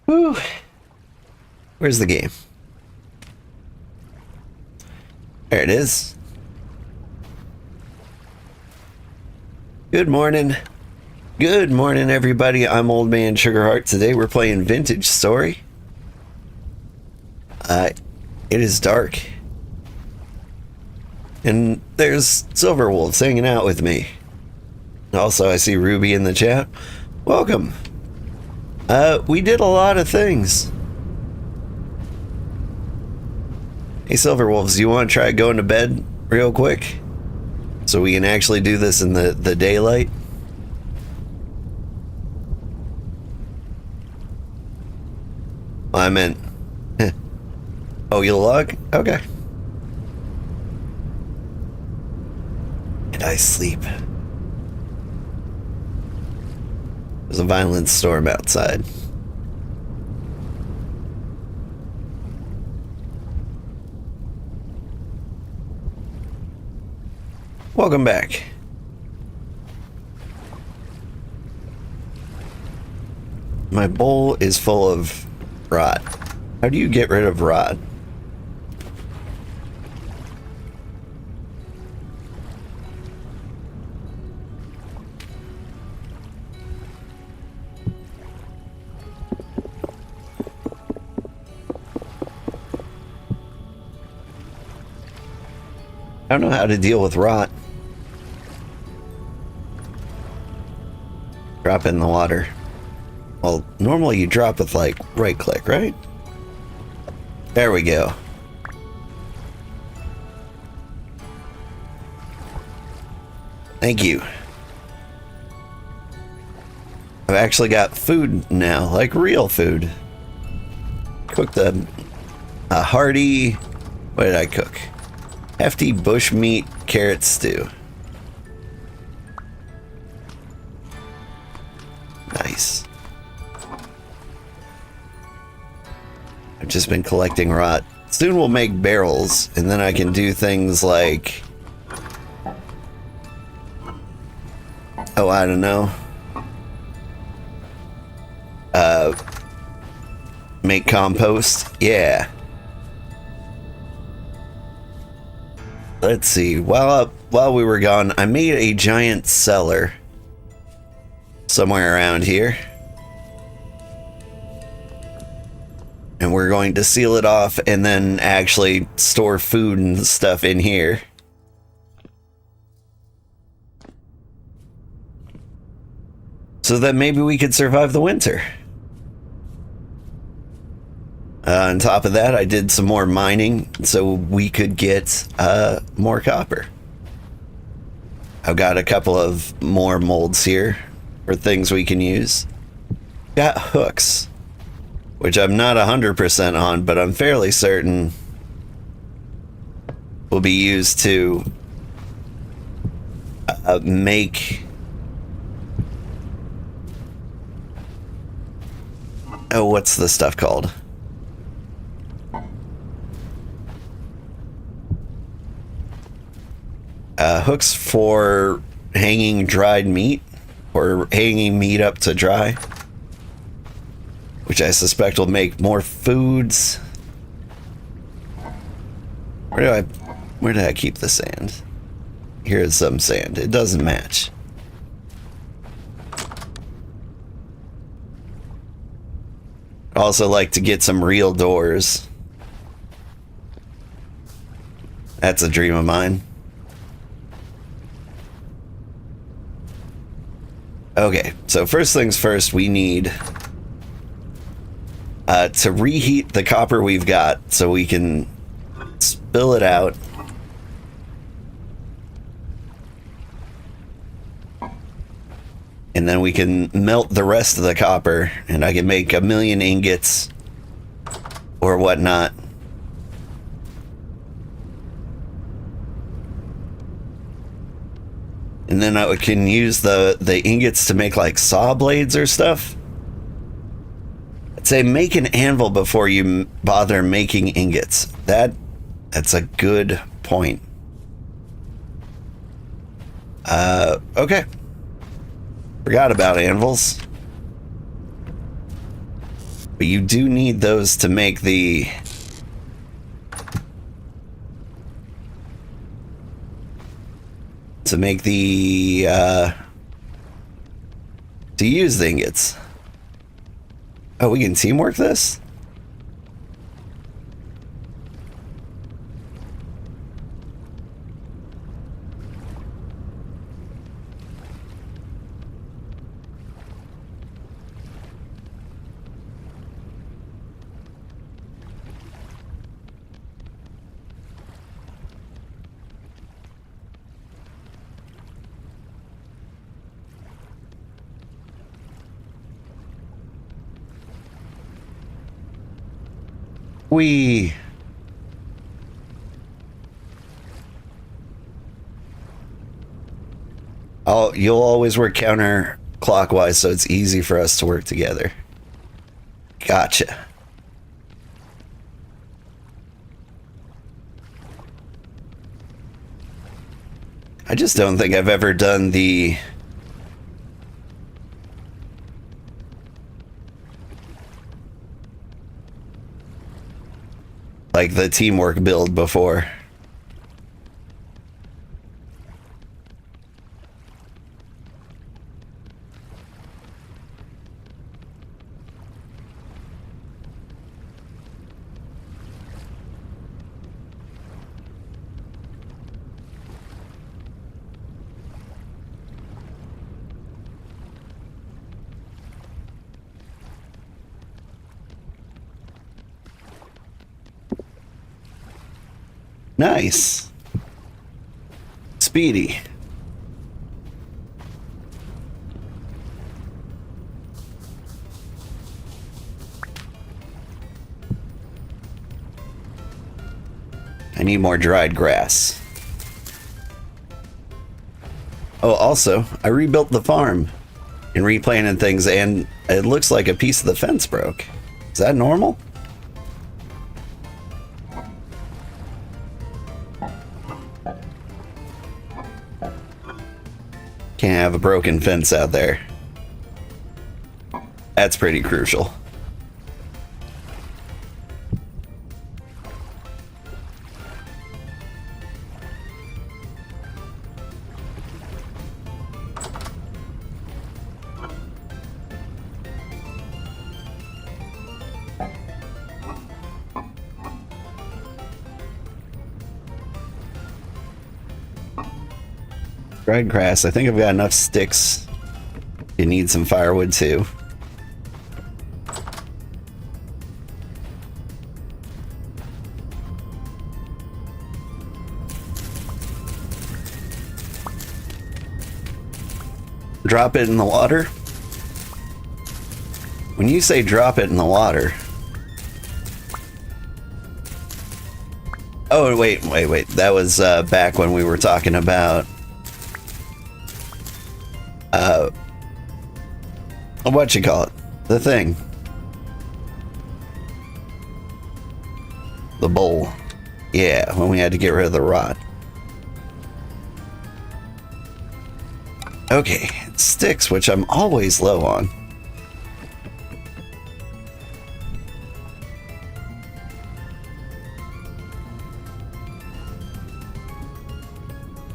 Whew. Where's the game? There it is. Good morning. Good morning, everybody. I'm Old Man Sugarheart. Today we're playing Vintage Story. It is dark. And there's Silverwolves hanging out with me. Also, I see Ruby in the chat. Welcome. We did a lot of things. Hey, Silverwolves, you want to try going to bed real quick? So we can actually do this in the daylight? I meant... Oh, you log? Okay. And I sleep. There's a violent storm outside. Welcome back. My bowl is full of rot. How do you get rid of rot? I don't know how to deal with rot. Drop in the water. Well, normally you drop with, like, right click, right? There we go. Thank you. I've actually got food now, like real food. Cooked a hearty... What did I cook? Hefty bushmeat carrot stew. Nice. I've just been collecting rot. Soon we'll make barrels, and then I can do things like... Oh, I don't know. Make compost? Yeah. Let's see. While we were gone, I made a giant cellar somewhere around here. And we're going to seal it off and then actually store food and stuff in here. So that maybe we could survive the winter. On top of that, I did some more mining so we could get more copper. I've got a couple of more molds here for things we can use. Got hooks, which I'm not 100% on, but I'm fairly certain will be used to make... Oh, what's the stuff called? Hooks for hanging dried meat, or hanging meat up to dry, which I suspect will make more foods. Where did I keep the sand? Here's some sand. It doesn't match. I'd also like to get some real doors. That's a dream of mine. Okay, so first things first, we need to reheat the copper we've got so we can spill it out. And then we can melt the rest of the copper, and I can make 1,000,000 ingots or whatnot. And then I can use the ingots to make like saw blades or stuff. I'd say make an anvil before you bother making ingots. That's a good point. Okay. Forgot about anvils. But you do need those to make the... to use the ingots. Oh, we can teamwork this? You'll always work counterclockwise, so it's easy for us to work together. Gotcha. I just don't think I've ever done the... like the teamwork build before. Nice. Speedy. I need more dried grass. Oh, also, I rebuilt the farm and replanted things, and it looks like a piece of the fence broke. Is that normal? Can't have a broken fence out there. That's pretty crucial. Dried grass. I think I've got enough sticks. You need some firewood too. Drop it in the water? When you say drop it in the water... Oh, wait. That was back when we were talking about... what you call it? The thing. The bowl. Yeah, when we had to get rid of the rot. Okay, sticks, which I'm always low on.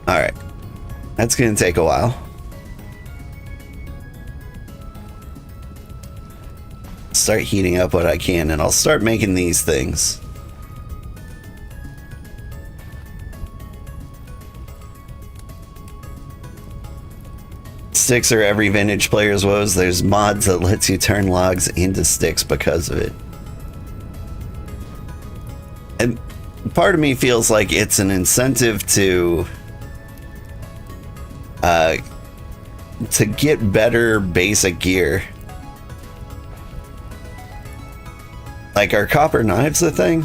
Alright. That's gonna take a while. Start heating up what I can, and I'll start making these things. Sticks are every vintage player's woes. There's mods that lets you turn logs into sticks because of it. And part of me feels like it's an incentive to get better basic gear. Like, are copper knives a thing?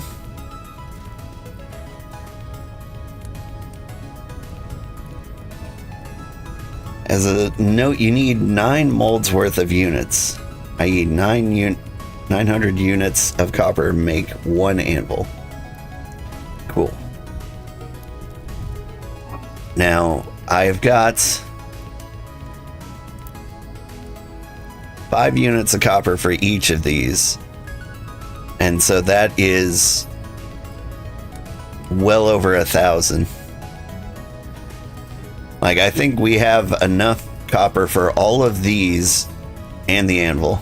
As a note, you need 9 molds worth of units. I need 900 units of copper make 1 anvil. Cool. Now, I've got 5 units of copper for each of these. And so that is well over 1,000. Like, I think we have enough copper for all of these and the anvil.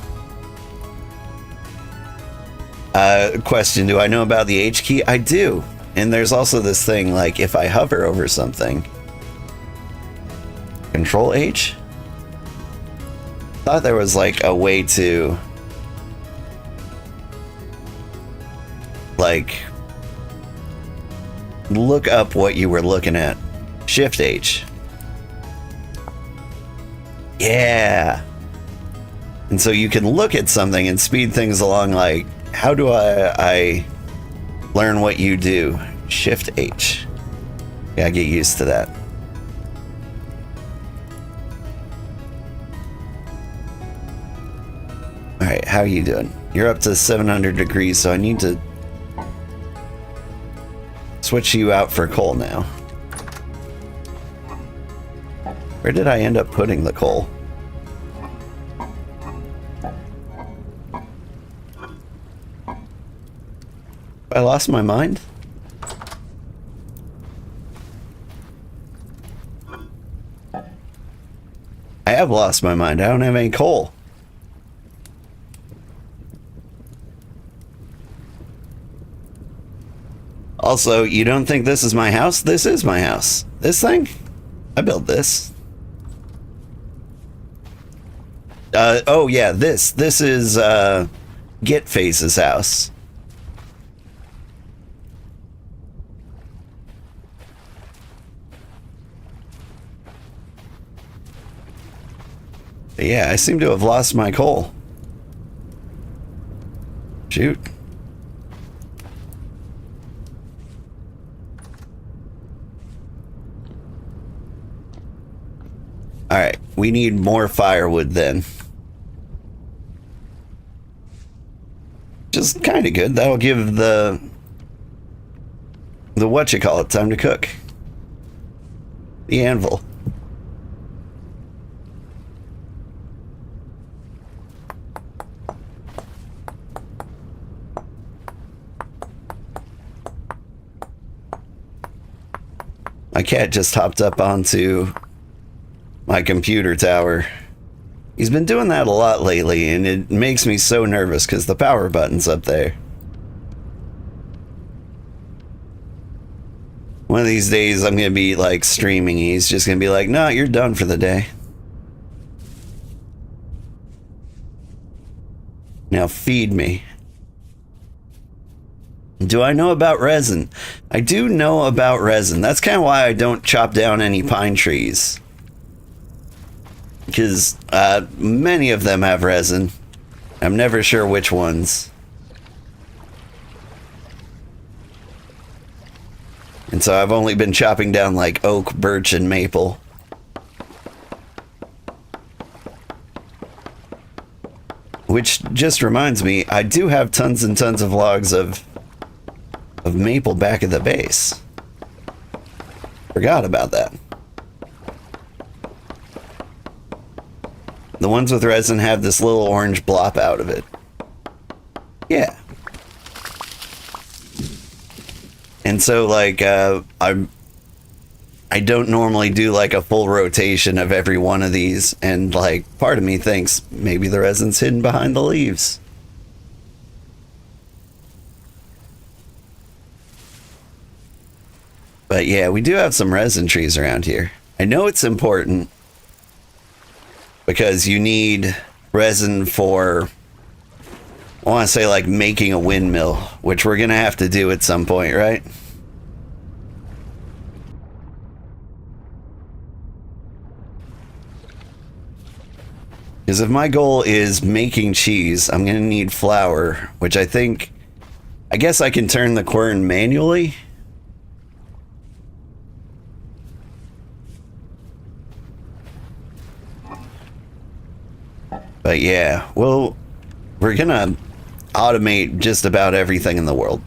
Question, do I know about the H key? I do. And there's also this thing, like, if I hover over something, Control H? Thought there was like a way to like look up what you were looking at. Shift H. Yeah. And so you can look at something and speed things along. Like, how do I learn what you do? Shift H. Yeah, get used to that. All right, how are you doing? You're up to 700 degrees, so I need to switch you out for coal now. Where did I end up putting the coal? I lost my mind? I have lost my mind. I don't have any coal. Also, you don't think this is my house? This is my house. This thing? I built this. Oh yeah, this is Get Face's house. But yeah, I seem to have lost my coal. Shoot. Alright, we need more firewood then. Just kind of good. That'll give the whatchamacallit time to cook. The anvil. My cat just hopped up onto my computer tower. He's been doing that a lot lately, and it makes me so nervous because the power button's up there. One of these days I'm gonna be like streaming. He's just gonna be like, "No, you're done for the day. Now feed me." Do I know about resin? I do know about resin. That's kind of why I don't chop down any pine trees. Because many of them have resin. I'm never sure which ones. And so I've only been chopping down like oak, birch, and maple. Which just reminds me, I do have tons and tons of logs of maple back at the base. Forgot about that. The ones with resin have this little orange blop out of it. Yeah. And so like I don't normally do like a full rotation of every one of these, and like part of me thinks maybe the resin's hidden behind the leaves. But yeah, we do have some resin trees around here. I know it's important because you need resin for, I want to say like making a windmill, which we're going to have to do at some point, right? Because if my goal is making cheese, I'm going to need flour, which I guess I can turn the quern manually. But yeah, well, we're gonna automate just about everything in the world.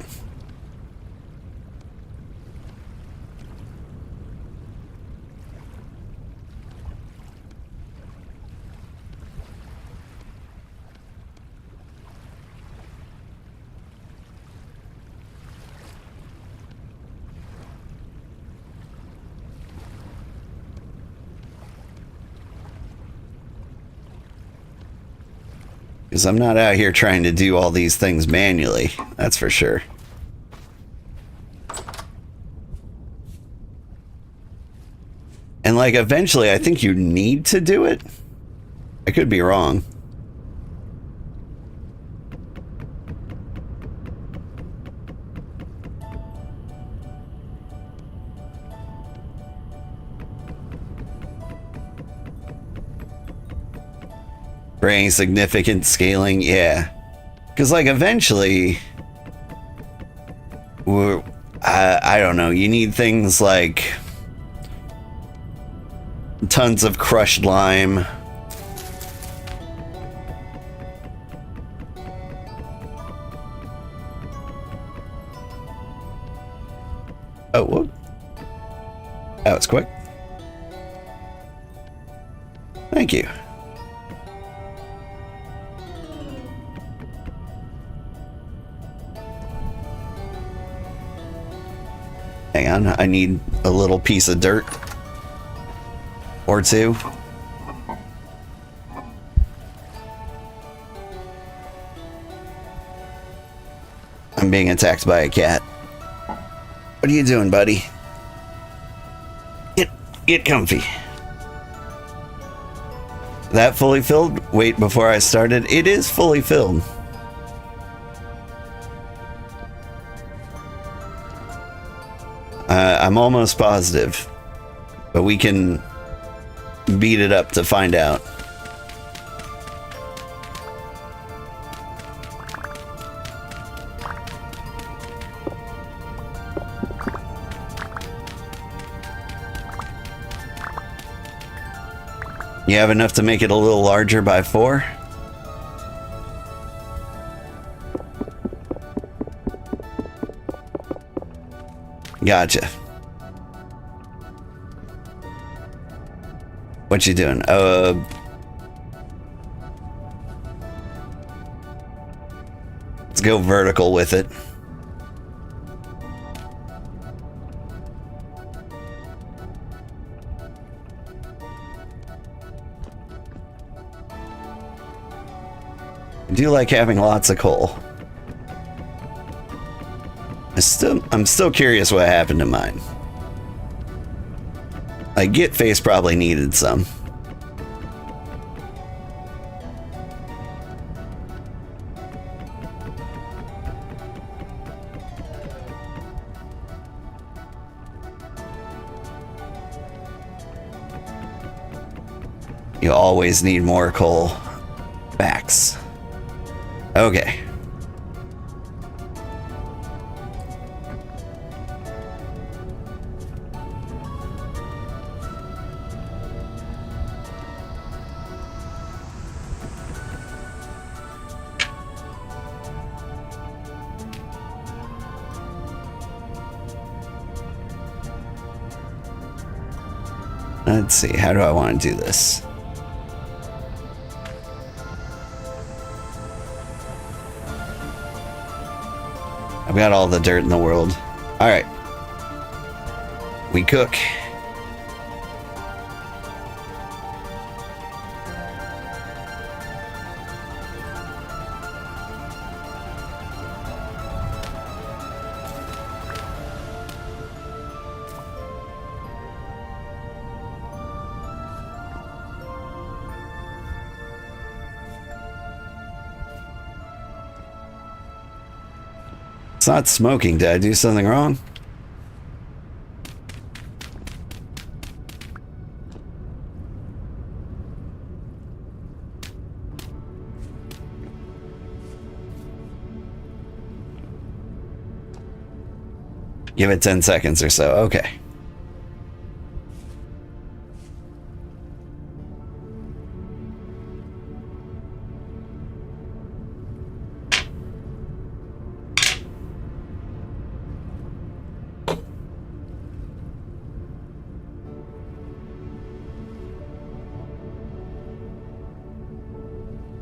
Because I'm not out here trying to do all these things manually. That's for sure. And like eventually I think you need to do it. I could be wrong. For any significant scaling, yeah. Because like eventually, I don't know, you need things like tons of crushed lime. Oh, whoop. That was quick. Thank you. Hang on, I need a little piece of dirt or two. I'm being attacked by a cat. What are you doing, buddy? Get comfy. That fully filled? Wait, before I started, it is fully filled. I'm almost positive, but we can beat it up to find out. You have enough to make it a little larger by 4? Gotcha. What you doing? Let's go vertical with it. I do like having lots of coal. I'm still curious what happened to mine. Like, Git Face probably needed some. You always need more coal. Facts. Okay. Let's see, how do I want to do this? I've got all the dirt in the world. All right. We cook. It's not smoking. Did I do something wrong? Give it 10 seconds or so. Okay.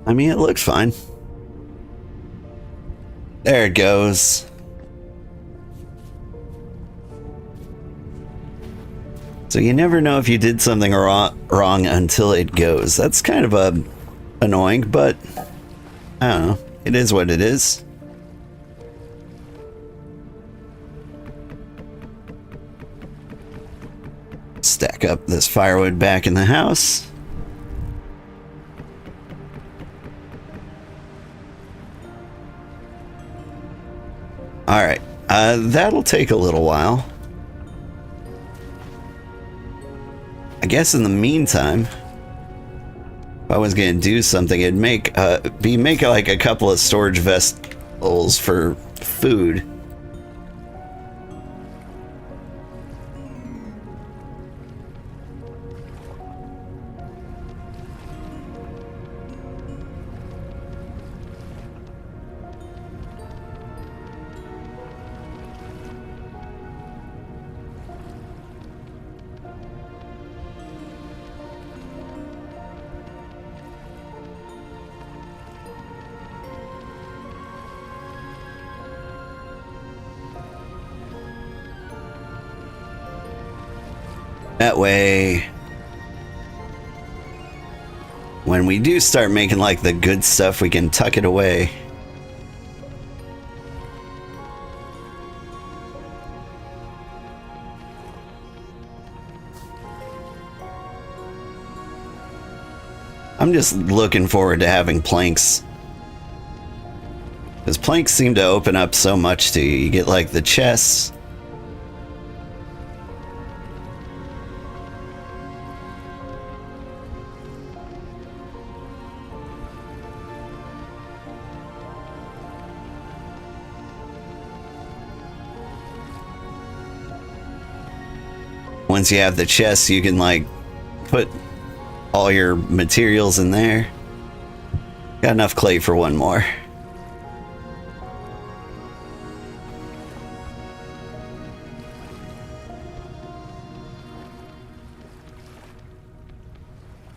I mean, it looks fine. There it goes. So you never know if you did something wrong until it goes. That's kind of annoying, but I don't know. It is what it is. Stack up this firewood back in the house. Alright, that'll take a little while. I guess in the meantime, if I was gonna do something, it'd make like a couple of storage vessels for food. That way, when we do start making like the good stuff, we can tuck it away. I'm just looking forward to having planks. Because planks seem to open up so much to you. You get like the chests. Once you have the chest, you can like put all your materials in there. Got enough clay for one more.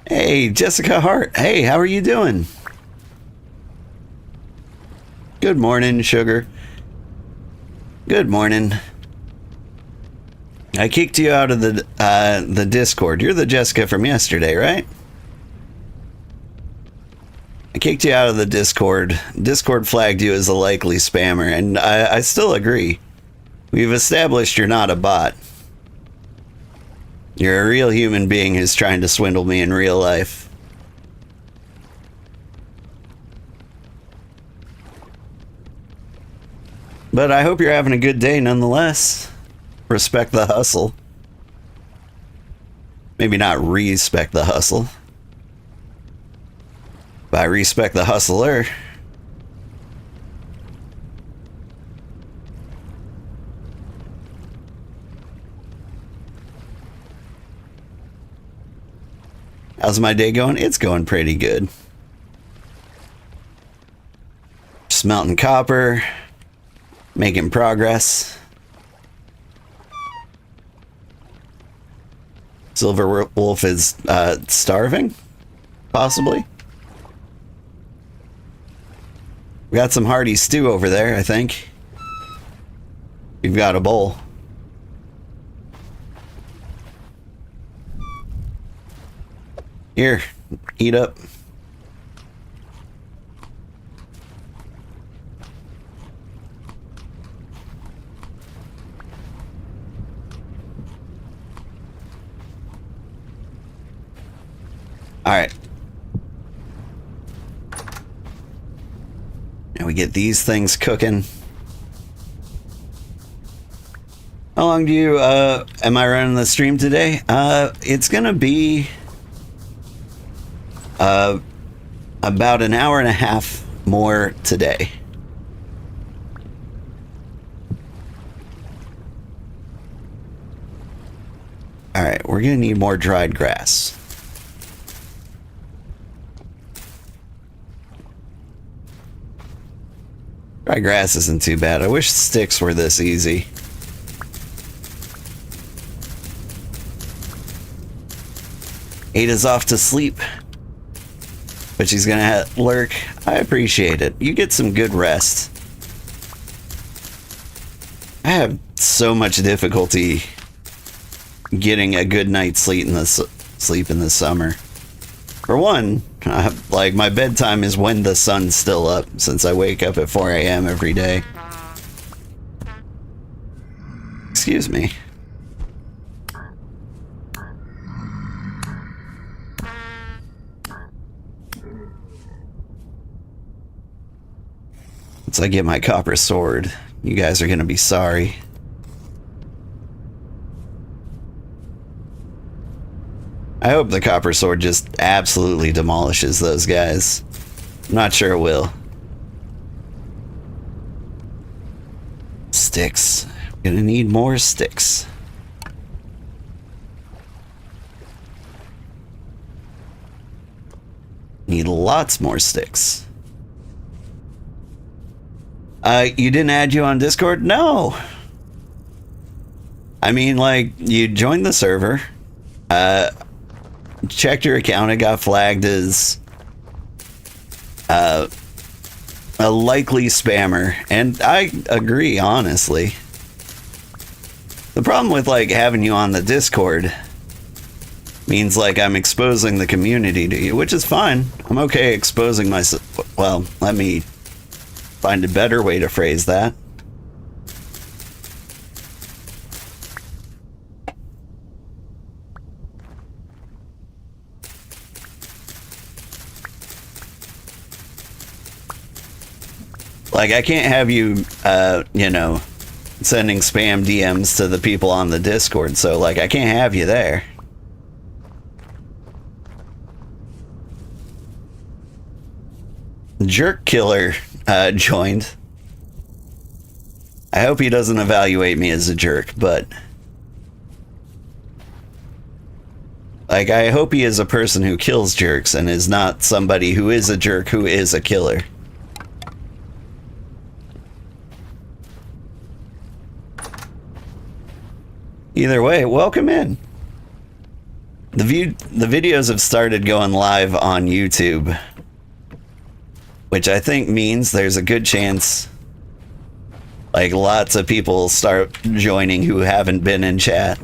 Hey, Jessica Hart. Hey, how are you doing? Good morning, Sugar. Good morning. I kicked you out of the Discord. You're the Jessica from yesterday, right? I kicked you out of the Discord. Discord flagged you as a likely spammer, and I still agree. We've established you're not a bot. You're a real human being who's trying to swindle me in real life. But I hope you're having a good day nonetheless. Respect the hustle. Maybe not respect the hustle. But I respect the hustler. How's my day going? It's going pretty good. Smelting copper. Making progress. Silver Wolf is starving, possibly. We got some hearty stew over there, I think. We've got a bowl. Here, eat up. All right. Now we get these things cooking. How long do you, am I running the stream today? It's gonna be, about an hour and a half more today. All right, we're gonna need more dried grass. Dry grass isn't too bad. I wish sticks were this easy. Ada's off to sleep, but she's gonna lurk. I appreciate it. You get some good rest. I have so much difficulty getting a good night's sleep in the summer. For one, like my bedtime is when the sun's still up, since I wake up at 4 a.m. every day. Excuse me. Once I get my copper sword, you guys are gonna be sorry. I hope the copper sword just absolutely demolishes those guys. I'm not sure it will. Sticks. Gonna need more sticks. Need lots more sticks. You didn't add you on Discord? No. I mean, like, you joined the server, checked your account, it got flagged as a likely spammer, and I agree, honestly. The problem with, like, having you on the Discord means, like, I'm exposing the community to you, which is fine. I'm okay exposing myself. Well, let me find a better way to phrase that. Like, I can't have you, you know, sending spam DMs to the people on the Discord, so, like, I can't have you there. Jerk Killer joined. I hope he doesn't evaluate me as a jerk, but like, I hope he is a person who kills jerks and is not somebody who is a jerk who is a killer. Either way, welcome in. The videos have started going live on YouTube, which I think means there's a good chance, like, lots of people start joining who haven't been in chat.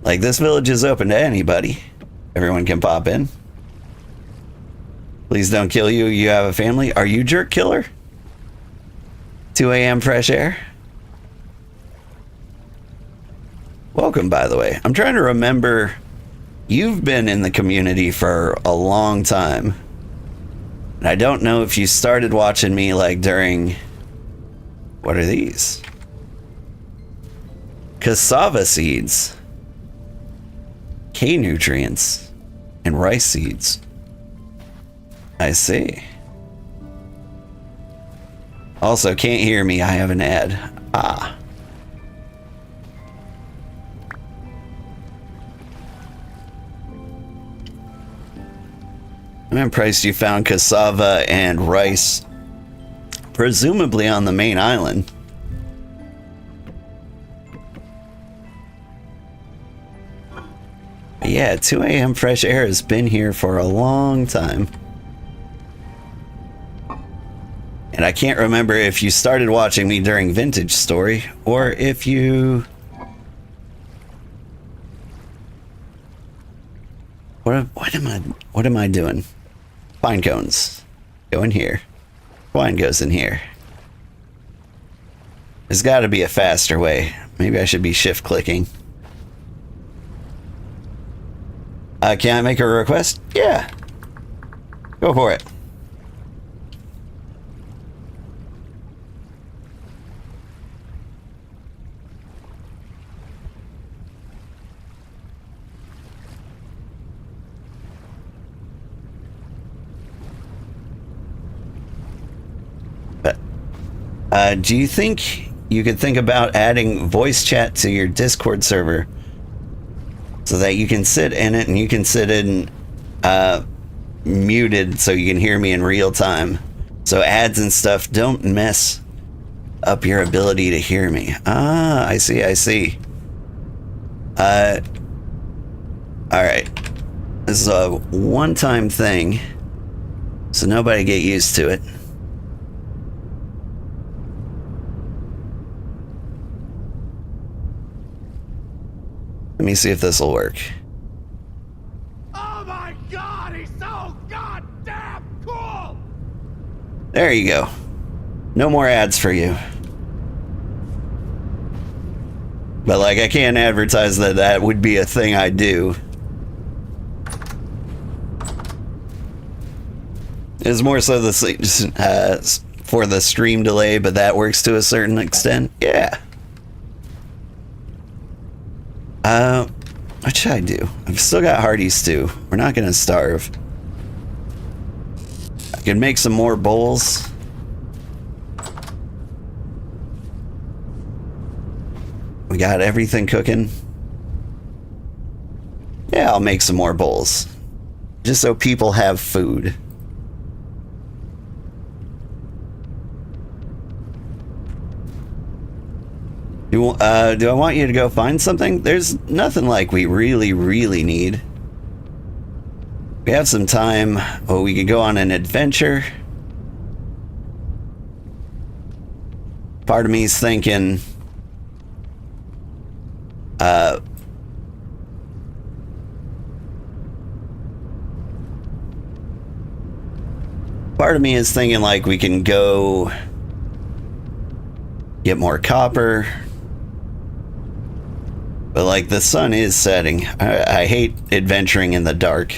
Like, this village is open to anybody. Everyone can pop in. Please don't kill you. You have a family. Are you Jerk Killer? 2 a.m. fresh air. Welcome, by the way. I'm trying to remember. You've been in the community for a long time. And I don't know if you started watching me, like, during... What are these? Cassava seeds. K-nutrients. And rice seeds. I see. Also, can't hear me. I have an ad. Ah. I'm impressed you found cassava and rice, presumably on the main island. Yeah, 2 a.m. fresh air has been here for a long time. And I can't remember if you started watching me during Vintage Story or if you... What am I doing? Pine cones. Go in here. Wine goes in here. There's got to be a faster way. Maybe I should be shift clicking. Can I make a request? Yeah. Go for it. Do you think you could think about adding voice chat to your Discord server so that you can sit in it and you can sit in muted so you can hear me in real time, so ads and stuff don't mess up your ability to hear me? Ah, I see. Alright. This is a one-time thing, so nobody get used to it. Let me see if this will work. Oh my my god, he's so goddamn cool! There you go. No more ads for you. But like, I can't advertise that that would be a thing I do. It's more so for the stream delay, but that works to a certain extent. Yeah. What should I do? I've still got hearty stew. We're not gonna starve. I can make some more bowls. We got everything cooking. Yeah, I'll make some more bowls. Just so people have food. Do I want you to go find something? There's nothing like we really, really need. We have some time. Oh, we could go on an adventure. Part of me's thinking... part of me is thinking like we can go get more copper. But like the sun is setting. I hate adventuring in the dark.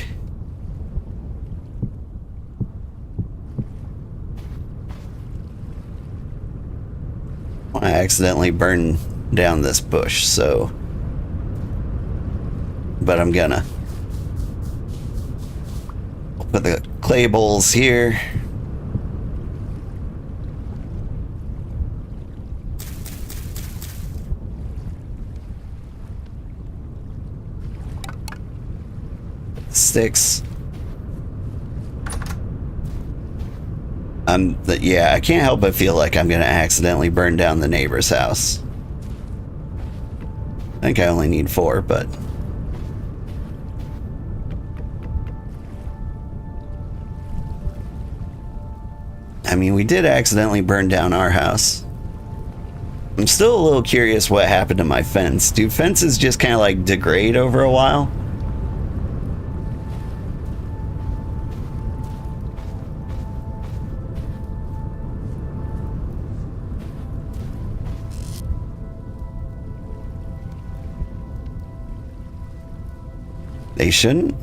I accidentally burned down this bush, so... But I'm gonna. I'll put the clay bowls here. Sticks. Yeah, I can't help but feel like I'm gonna accidentally burn down the neighbor's house. I think I only need 4, but... I mean, we did accidentally burn down our house. I'm still a little curious what happened to my fence. Do fences just kind of like degrade over a while? They shouldn't.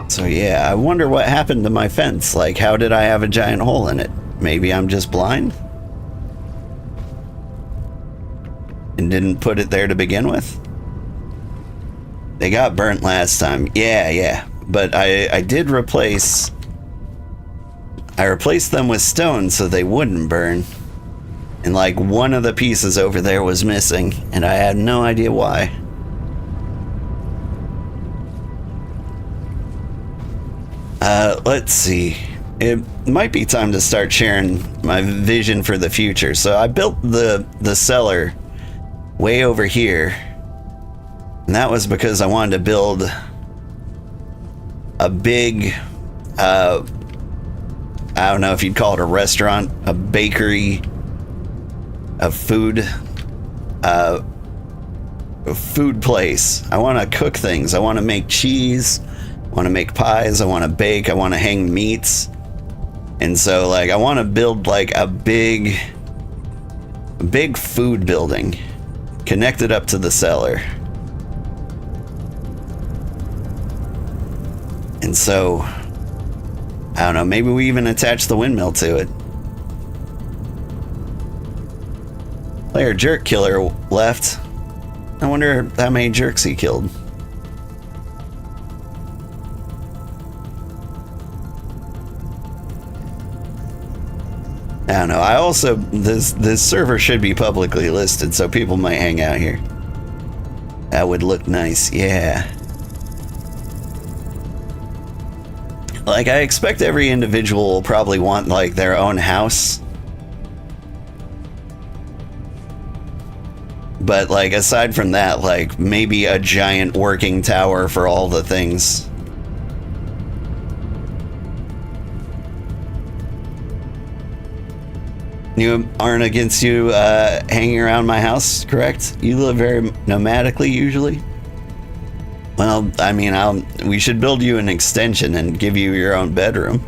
So yeah, I wonder what happened to my fence. Like, how did I have a giant hole in it? Maybe I'm just blind? And didn't put it there to begin with? They got burnt last time. Yeah. But I did replace... I replaced them with stone so they wouldn't burn. And like one of the pieces over there was missing, and I had no idea why. Let's see. It might be time to start sharing my vision for the future. So I built the cellar way over here. And that was because I wanted to build a big, I don't know if you'd call it a restaurant, a bakery, a food place. I want to cook things. I want to make cheese. I want to make pies. I want to bake. I want to hang meats. And so, like, I want to build like a big food building connected up to the cellar. And so, I don't know, maybe we even attach the windmill to it. Player jerk killer left. I wonder how many jerks he killed. I don't know. I also, this server should be publicly listed, so people might hang out here. That would look nice, yeah. Like, I expect every individual will probably want, like, their own house. But, like, aside from that, like, maybe a giant working tower for all the things. You aren't against you hanging around my house, correct? You live very nomadically, usually? Well, I mean, we should build you an extension and give you your own bedroom.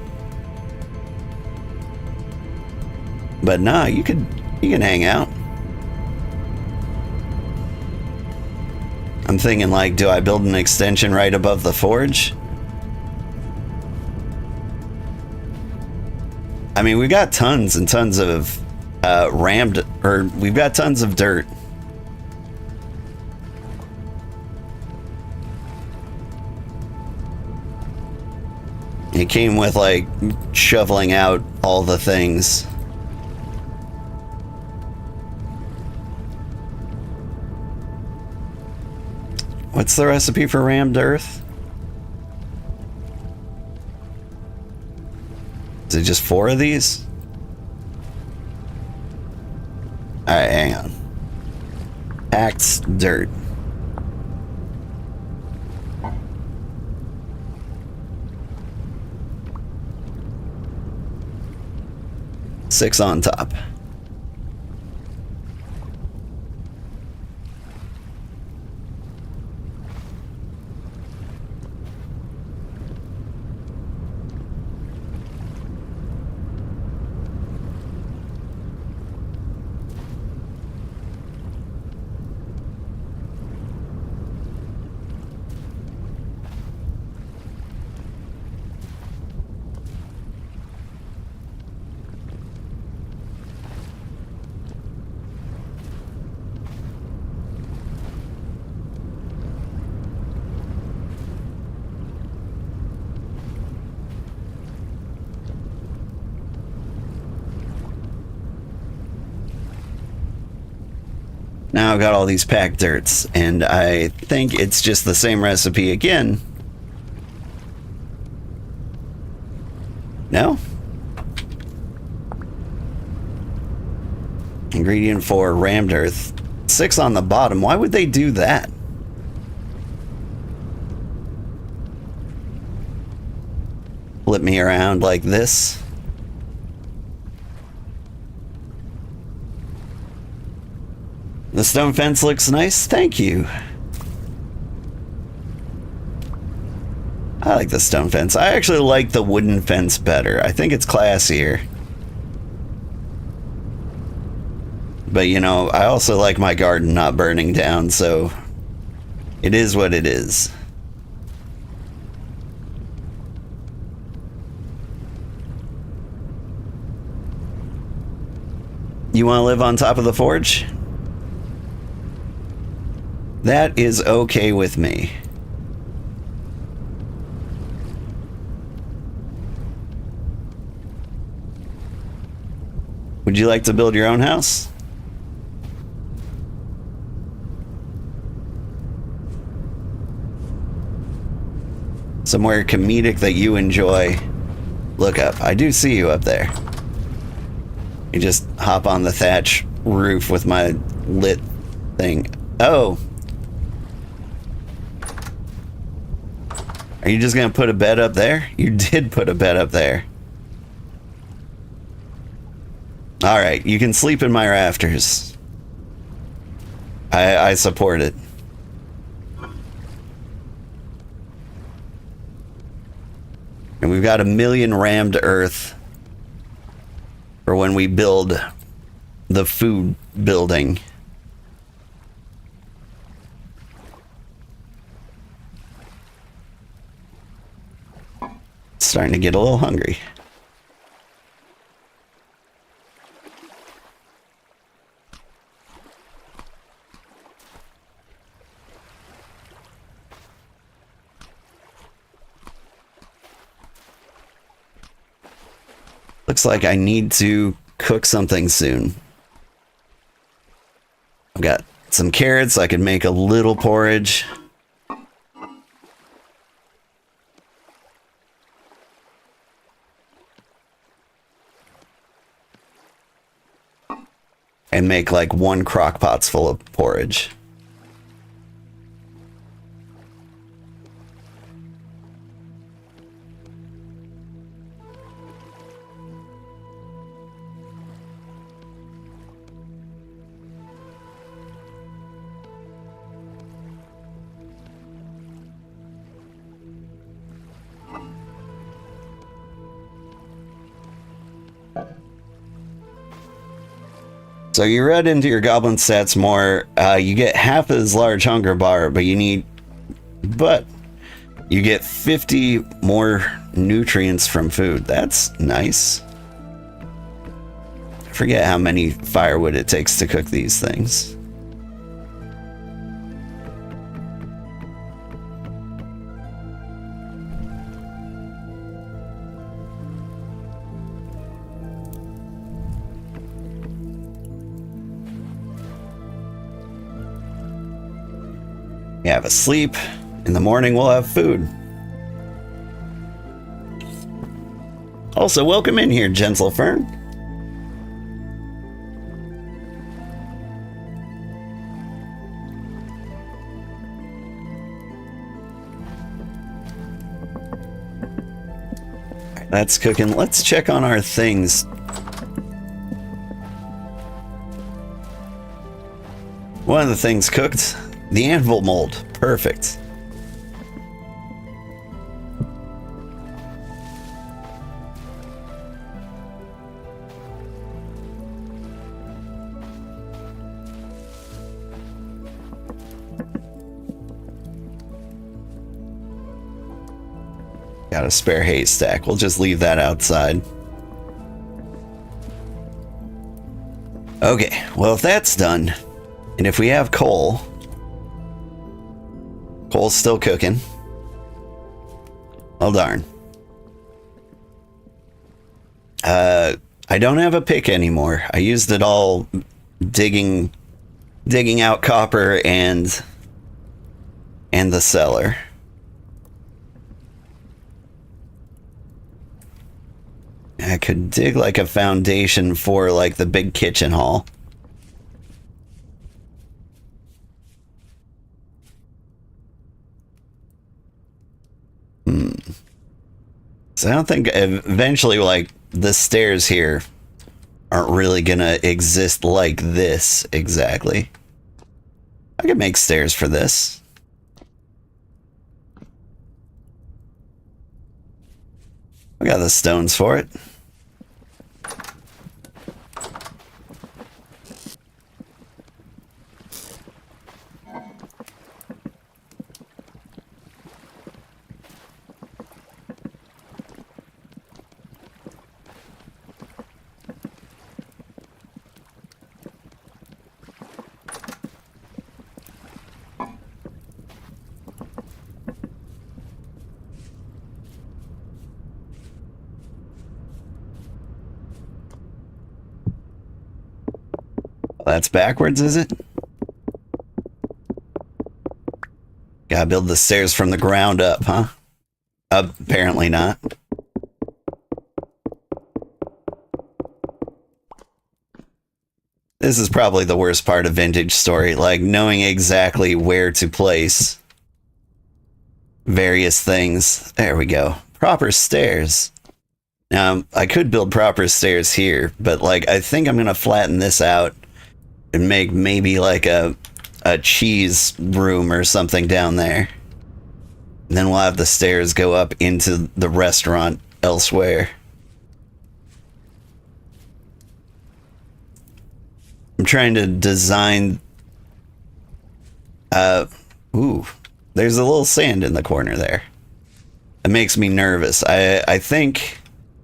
But nah, you can hang out. I'm thinking like, do I build an extension right above the forge? I mean, we got tons and tons of we've got tons of dirt. It came with like shoveling out all the things. What's the recipe for rammed earth? Is it just 4 of these? Alright, hang on. Packed dirt. Six on top. Now I've got all these packed dirts, and I think it's just the same recipe again. No? Ingredient 4, rammed earth. 6 on the bottom. Why would they do that? Flip me around like this. The stone fence looks nice, thank you. I like the stone fence. I actually like the wooden fence better. I think it's classier. But you know, I also like my garden not burning down, so it is what it is. You want to live on top of the forge? That is okay with me. Would you like to build your own house? Somewhere comedic that you enjoy. Look up. I do see you up there. You just hop on the thatch roof with my lit thing. Oh. Are you just gonna put a bed up there? You did put a bed up there. Alright, you can sleep in my rafters. I support it. And we've got 1,000,000 rammed earth for when we build the food building. Starting to get a little hungry. Looks like I need to cook something soon. I've got some carrots. I could make a little porridge. And make like 1 crock pot's full of porridge. So you read into your goblin stats more. You get half as large hunger bar, but you get 50 more nutrients from food. That's nice. I forget how many firewood it takes to cook these things. We have a sleep. In the morning, we'll have food. Also, welcome in here, Gentle Fern. Alright, that's cooking. Let's check on our things. One of the things cooked. The anvil mold. Perfect. Got a spare haystack. We'll just leave that outside. Okay, well, if that's done, and if we have coal... Coal's still cooking. Oh, darn. I don't have a pick anymore. I used it all digging out copper and the cellar. I could dig like a foundation for like the big kitchen hall. So I don't think eventually, like, the stairs here aren't really gonna exist like this exactly. I could make stairs for this. I got the stones for it. That's backwards, is it? Gotta build the stairs from the ground up, huh? Apparently not. This is probably the worst part of Vintage Story, like knowing exactly where to place various things. There we go. Proper stairs. Now, I could build proper stairs here, but like I think I'm gonna flatten this out and make maybe like a cheese room or something down there. And then we'll have the stairs go up into the restaurant elsewhere. I'm trying to design... ooh, there's a little sand in the corner there. It makes me nervous. I think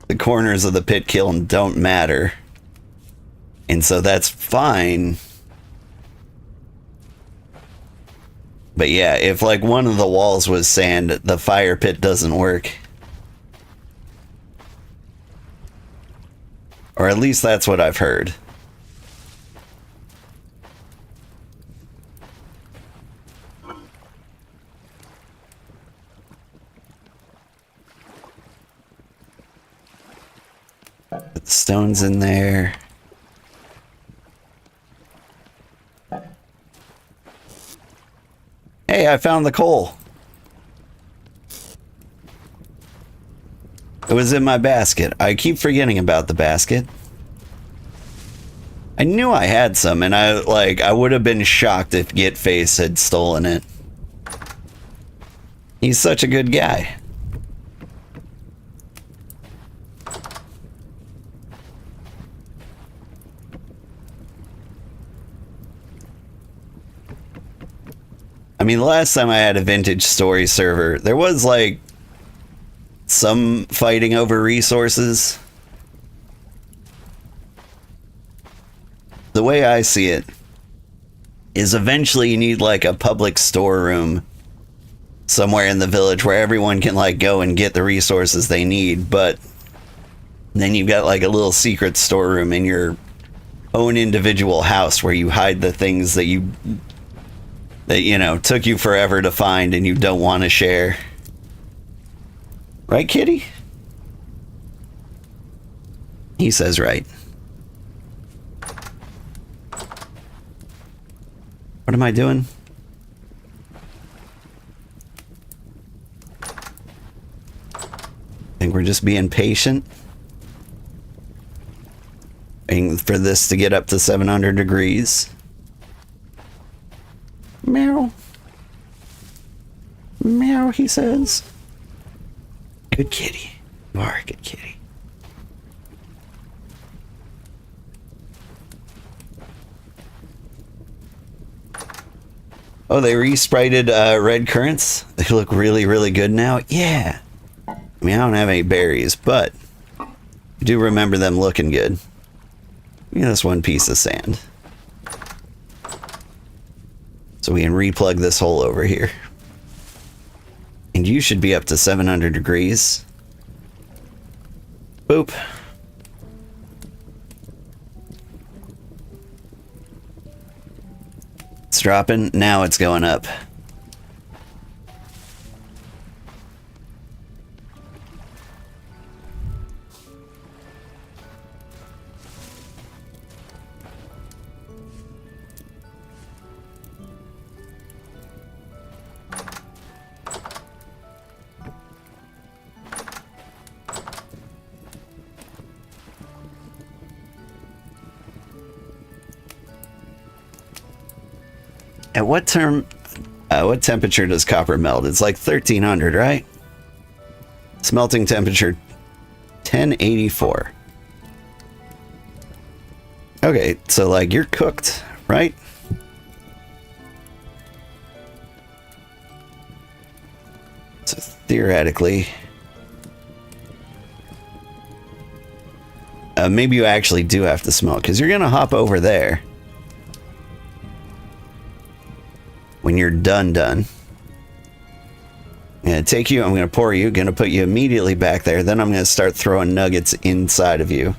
the corners of the pit kiln don't matter. And so that's fine. But yeah, if like one of the walls was sand, the fire pit doesn't work. Or at least that's what I've heard. Put the stones in there. Hey, I found the coal. It was in my basket. I keep forgetting about the basket. I knew I had some, and I would have been shocked if Gitface had stolen it. He's such a good guy. I mean, the last time I had a vintage story server, there was like some fighting over resources. The way I see it is eventually you need like a public storeroom somewhere in the village where everyone can like go and get the resources they need, but then you've got like a little secret storeroom in your own individual house where you hide the things that you know took you forever to find and you don't want to share. Right, kitty? He says right. What am I doing? I think we're just being patient. Waiting for this to get up to 700 degrees. Meow. Meow, he says. Good kitty. You are a good kitty. Oh, they re-sprited red currants. They look really, really good now. Yeah. I mean, I don't have any berries, but I do remember them looking good. Look at this one piece of sand. So we can replug this hole over here. And you should be up to 700 degrees. Boop. It's dropping. Now it's going up. At what temperature does copper melt? It's like 1300, right? Smelting temperature 1084. Okay, so like you're cooked, right? So theoretically, maybe you actually do have to smelt because you're gonna hop over there. When you're done. I'm gonna take you, I'm gonna pour you, gonna put you immediately back there, then I'm gonna start throwing nuggets inside of you.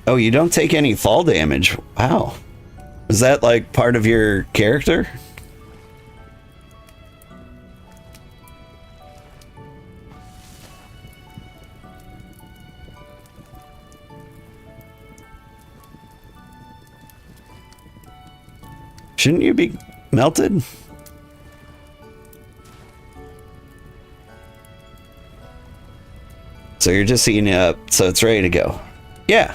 Oh, you don't take any fall damage. Wow. Is that like part of your character? Shouldn't you be melted? So you're just heating it up, so it's ready to go. Yeah.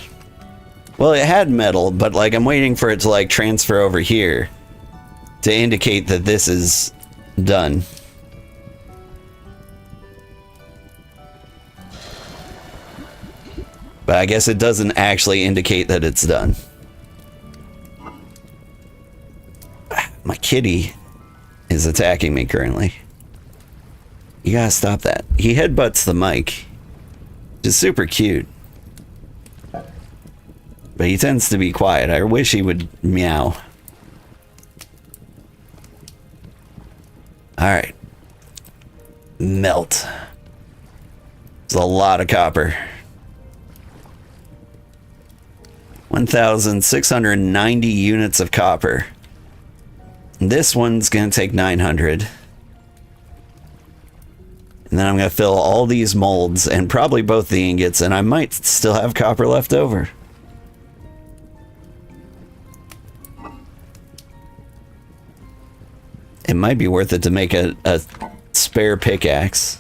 Well, it had metal, but like I'm waiting for it to like transfer over here to indicate that this is done. But I guess it doesn't actually indicate that it's done. My kitty is attacking me currently. You gotta stop that. He headbutts the mic. Which is super cute. But he tends to be quiet. I wish he would meow. Alright. Melt. It's a lot of copper. 1,690 units of copper. This one's gonna take 900. And then I'm gonna fill all these molds and probably both the ingots, and I might still have copper left over. It might be worth it to make a spare pickaxe.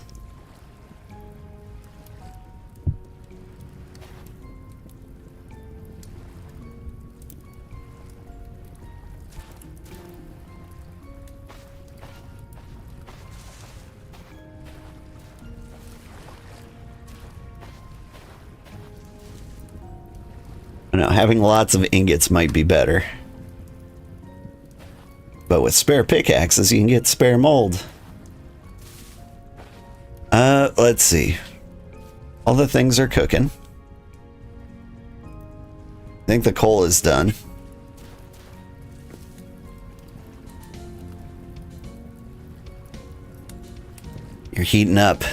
I know, having lots of ingots might be better. But with spare pickaxes, you can get spare mold. Let's see. All the things are cooking. I think the coal is done. You're heating up.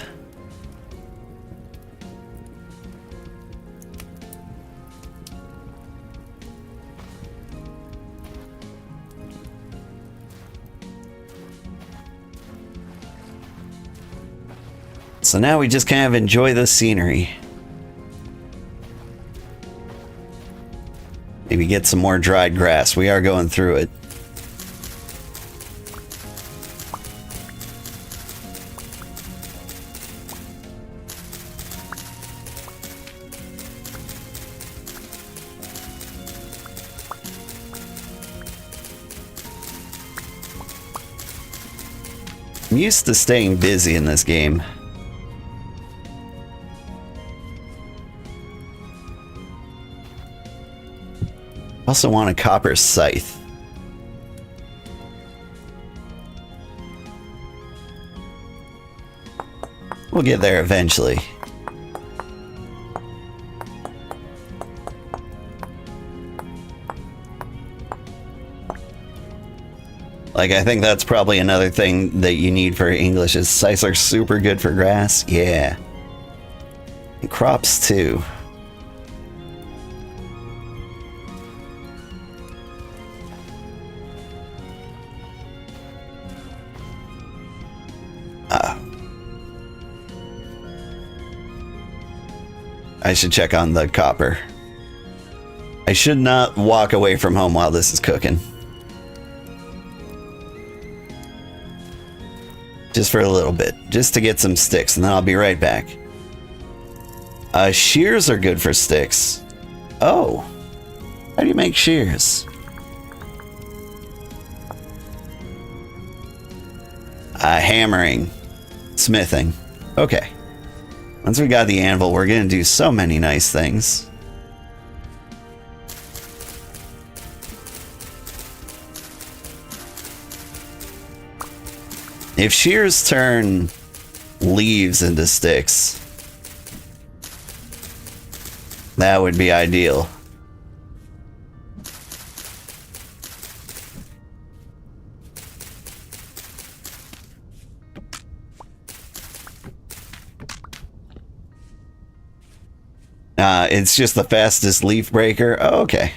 So now we just kind of enjoy the scenery. Maybe get some more dried grass. We are going through it. I'm used to staying busy in this game. Also want a copper scythe. We'll get there eventually. Like, I think that's probably another thing that you need for English is scythes are super good for grass. Yeah. And crops too. I should check on the copper. I should not walk away from home while this is cooking. Just for a little bit. Just to get some sticks, and then I'll be right back. Shears are good for sticks. Oh. How do you make shears? Hammering. Smithing. Okay. Once we got the anvil, we're gonna do so many nice things. If shears turn leaves into sticks, that would be ideal. It's just the fastest leaf breaker. Oh, okay.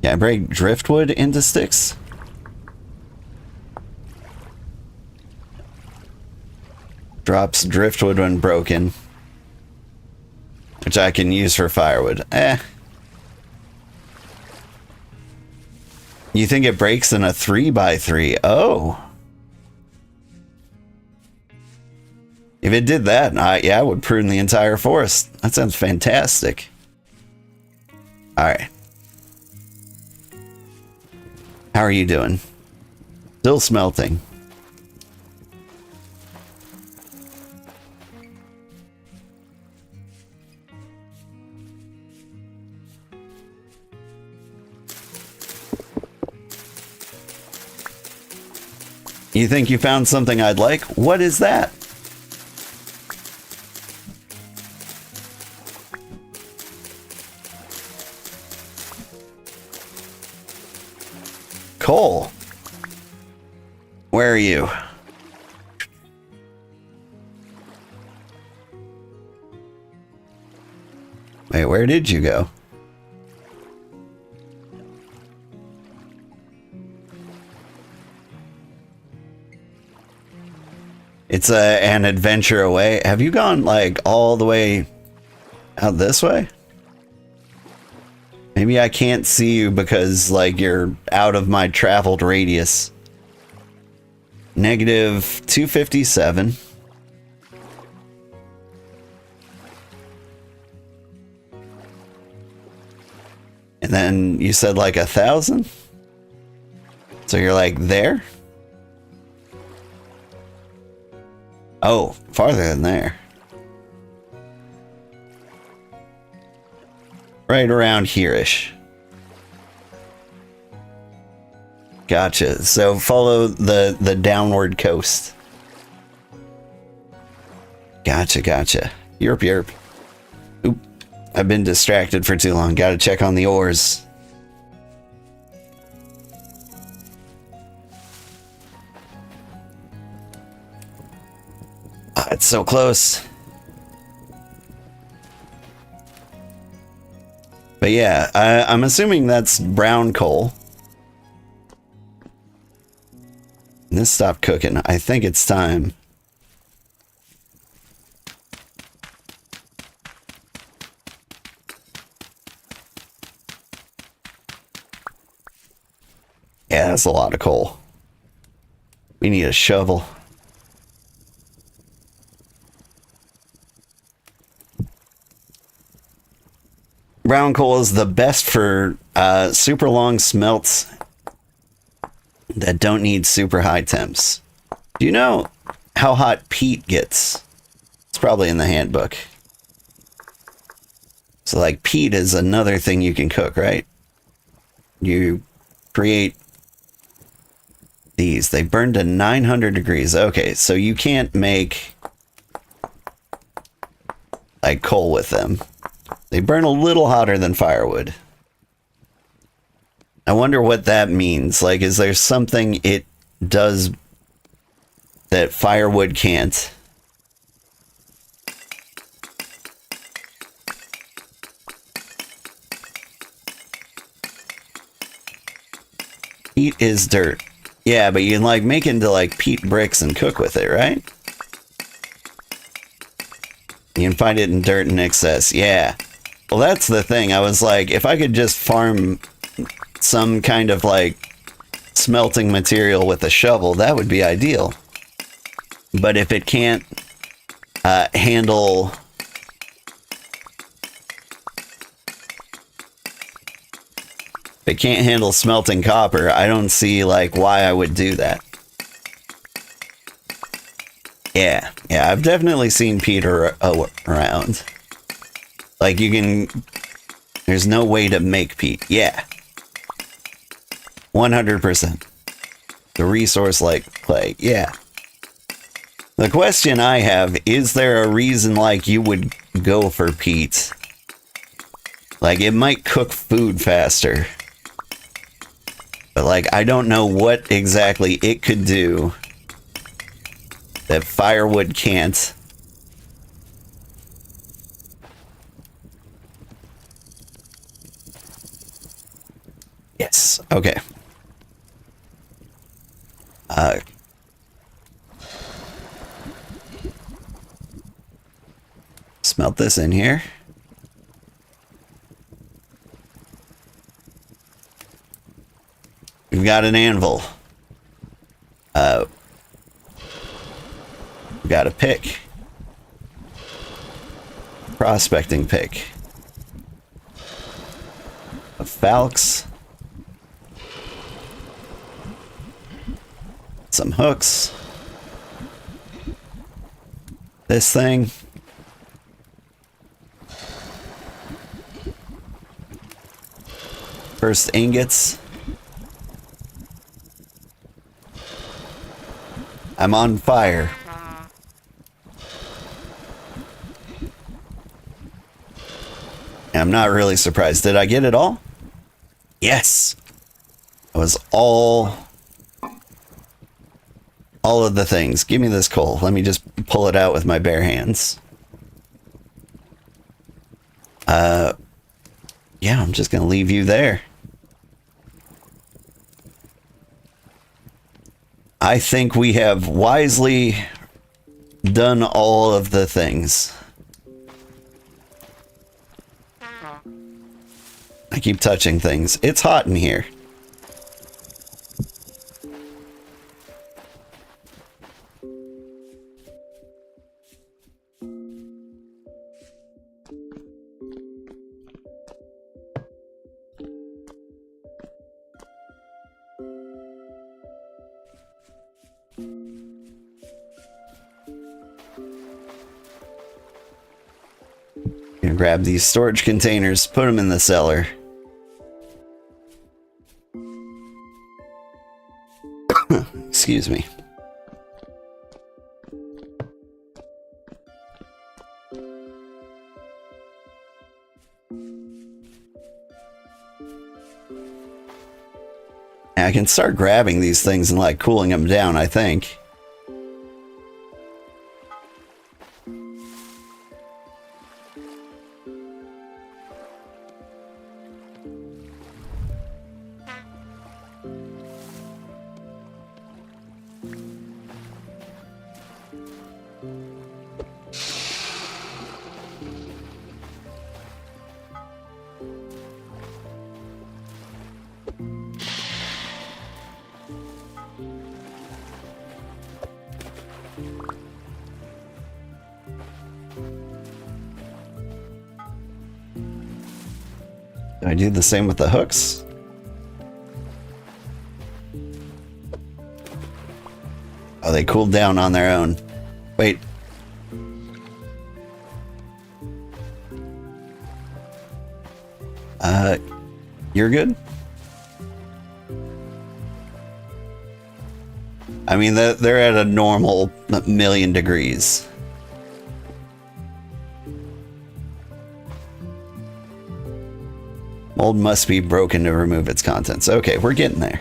Yeah, break driftwood into sticks. Drops driftwood when broken, which I can use for firewood. You think it breaks in a 3x3? Oh. If it did that, yeah, I would prune the entire forest. That sounds fantastic. Alright. How are you doing? Still smelting. You think you found something I'd like? What is that? Coal. Where are you? Wait, where did you go? It's an adventure away. Have you gone like all the way out this way? Maybe I can't see you because like you're out of my traveled radius. Negative 257. And then you said like 1,000? So you're like there? Oh, farther than there. Right around here-ish. Gotcha. So follow the downward coast. Gotcha, gotcha. Yerp, yerp. Oop. I've been distracted for too long. Gotta check on the ores. Ah, it's so close. But yeah, I'm assuming that's brown coal. And this stopped cooking. I think it's time. Yeah, that's a lot of coal. We need a shovel. Brown coal is the best for super long smelts that don't need super high temps. Do you know how hot peat gets? It's probably in the handbook. So like peat is another thing you can cook, right? You create these. They burn to 900 degrees. Okay, so you can't make like coal with them. They burn a little hotter than firewood. I wonder what that means. Like, is there something it does that firewood can't? Peat is dirt. Yeah, but you can like make into like peat bricks and cook with it, right? You can find it in dirt in excess. Yeah. Well, that's the thing. I was like, if I could just farm some kind of like smelting material with a shovel, that would be ideal. But if it can't handle smelting copper, I don't see like why I would do that. Yeah, I've definitely seen Peter around. Like you can, there's no way to make peat. Yeah. 100%. The resource like clay. Yeah. The question I have, is there a reason like you would go for peat? Like it might cook food faster. But like I don't know what exactly it could do that firewood can't. Yes. Okay. Smelt this in here. We've got an anvil. We've got a pick. Prospecting pick. A falx. Some hooks. This thing. First ingots. I'm on fire. I'm not really surprised. Did I get it all? Yes. It was all of the things. Give me this coal. Let me just pull it out with my bare hands. Yeah, I'm just gonna leave you there. I think we have wisely done all of the things. I keep touching things. It's hot in here. gonna grab these storage containers, put them in the cellar. Excuse me. I can start grabbing these things and like cooling them down, I think. Do I do the same with the hooks? Oh, they cooled down on their own. Wait. You're good? I mean, they're at a normal 1,000,000 degrees. Mold must be broken to remove its contents. Okay, we're getting there.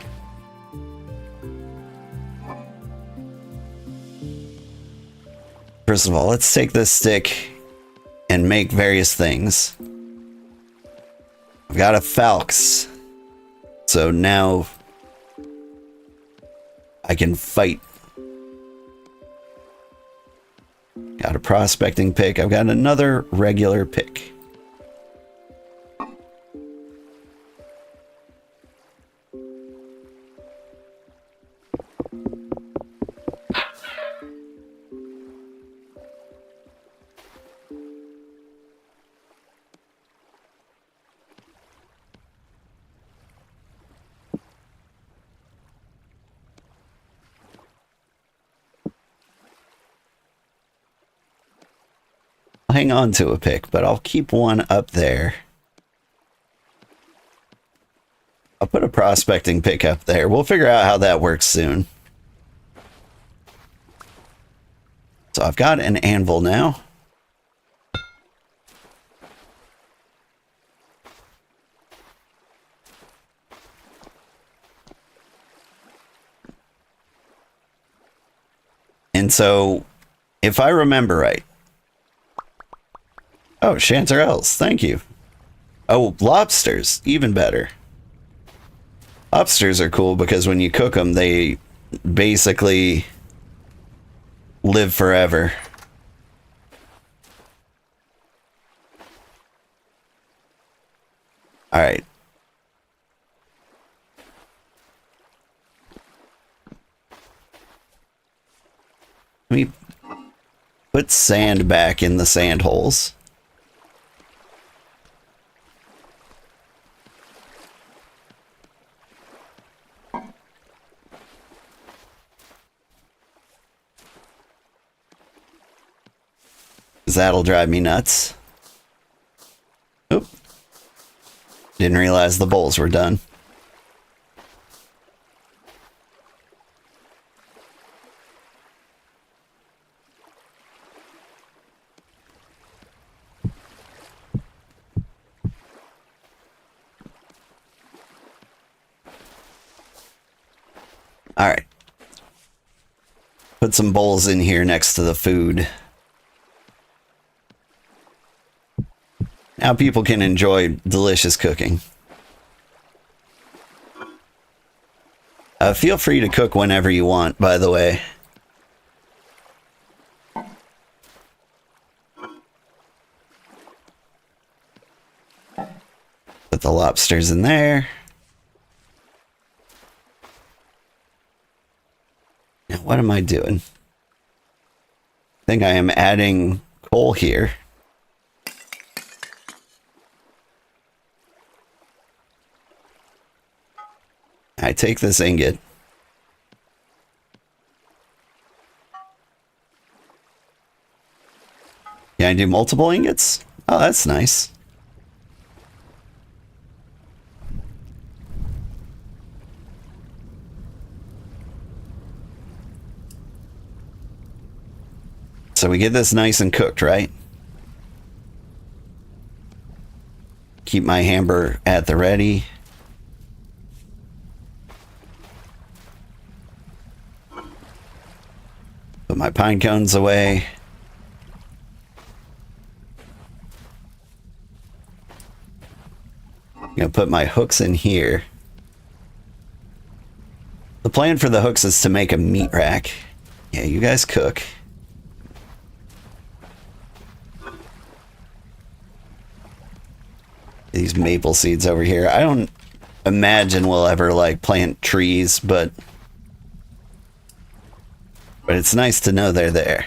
First of all, let's take this stick and make various things. I've got a falx. So now I can fight. Got a prospecting pick. I've got another regular pick. Hang on to a pick, but I'll keep one up there. I'll put a prospecting pick up there. We'll figure out how that works soon. So I've got an anvil now. And so, if I remember right, oh, chanterelles, thank you. Oh, lobsters, even better. Lobsters are cool because when you cook them, they basically live forever. All right. Let me put sand back in the sand holes. That'll drive me nuts. Oop. Didn't realize the bowls were done. All right. Put some bowls in here next to the food. Now people can enjoy delicious cooking. Feel free to cook whenever you want, by the way. Put the lobsters in there. Now, what am I doing? I think I am adding coal here. I take this ingot. Can I do multiple ingots? Oh, that's nice. So we get this nice and cooked, right? Keep my hamburger at the ready. Put my pine cones away. I'm gonna put my hooks in here. The plan for the hooks is to make a meat rack. Yeah, you guys cook. These maple seeds over here. I don't imagine we'll ever like plant trees, but it's nice to know they're there.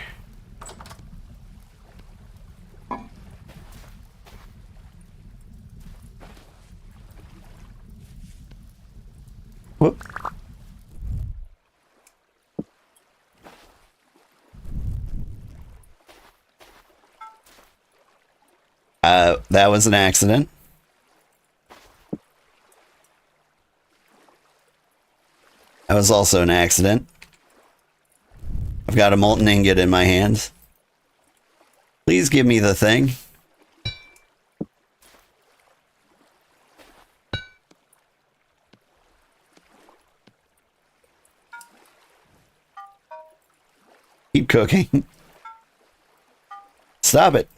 Whoop. That was an accident. That was also an accident. I've got a molten ingot in my hand. Please give me the thing. Keep cooking. Stop it.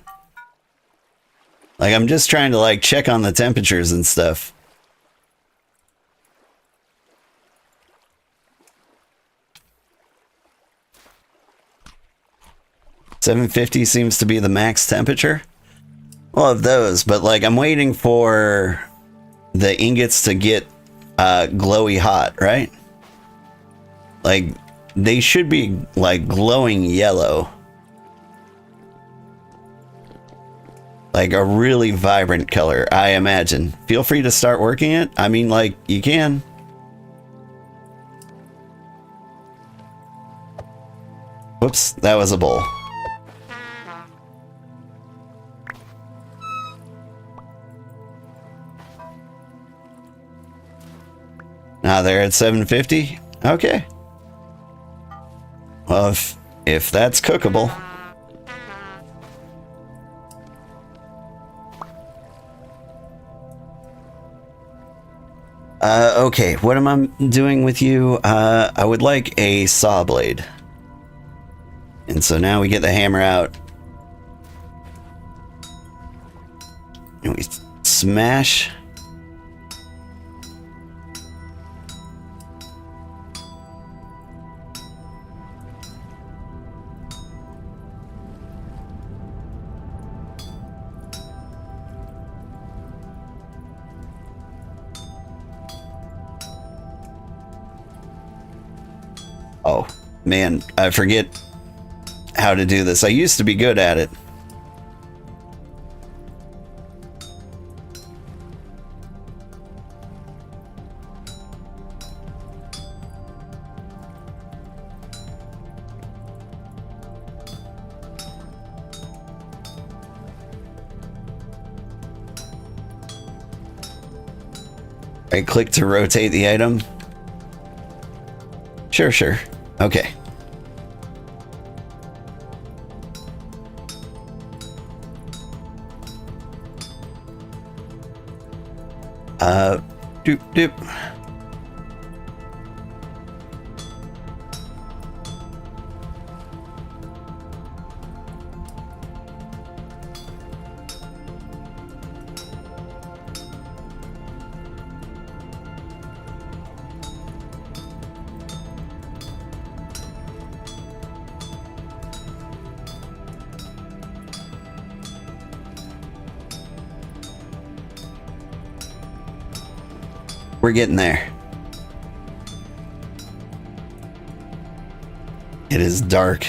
Like, I'm just trying to, like, check on the temperatures and stuff. $750 seems to be the max temperature. Well, of those, but, like, I'm waiting for the ingots to get glowy hot, right? Like, they should be, like, glowing yellow. Like a really vibrant color, I imagine. Feel free to start working it. I mean, like, you can. Whoops, that was a bowl. Now they're at 750. Okay. Well, if that's cookable. Okay, what am I doing with you? I would like a saw blade. And so now we get the hammer out. And we smash. Oh, man, I forget how to do this. I used to be good at it. Right click to rotate the item. Sure. Okay. Doop. We're getting there. It is dark.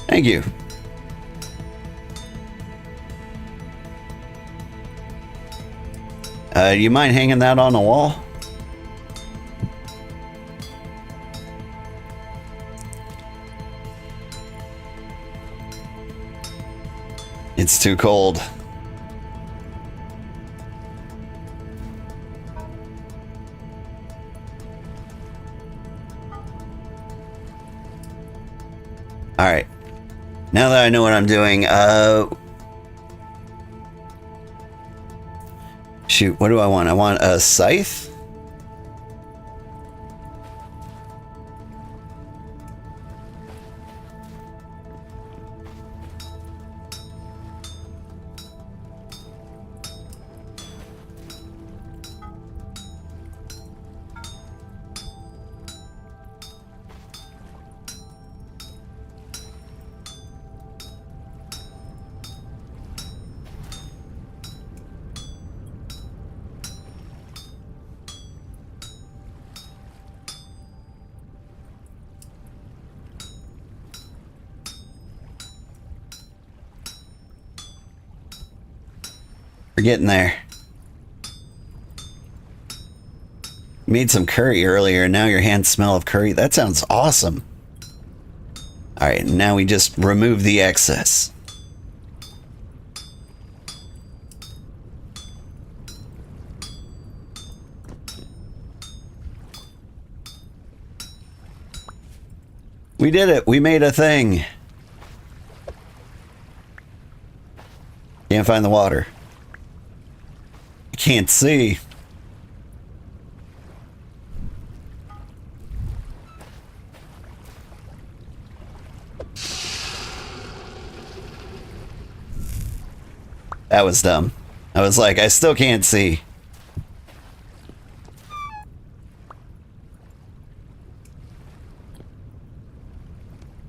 Thank you. You mind hanging that on the wall? It's too cold. Alright. Now that I know what I'm doing, shoot, what do I want? I want a scythe? We're getting there. You made some curry earlier, and now your hands smell of curry. That sounds awesome. Alright, now we just remove the excess. We did it! We made a thing! Can't find the water. Can't see. That was dumb. I was like, I still can't see.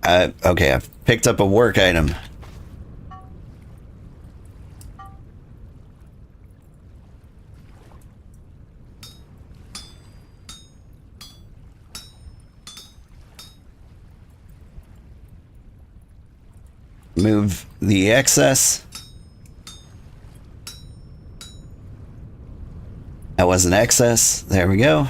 Okay, I've picked up a work item. Move the excess. That was an excess. There we go.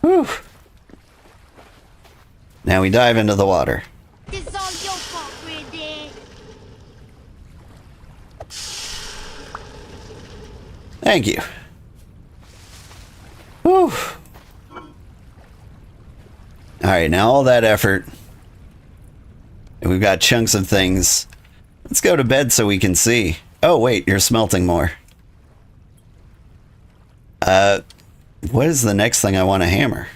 Whew. Now we dive into the water. This is all your fault, Granddad. Thank you. Whew. Alright, now all that effort. And we've got chunks of things. Let's go to bed so we can see. Oh, wait, you're smelting more. What is the next thing I want to hammer?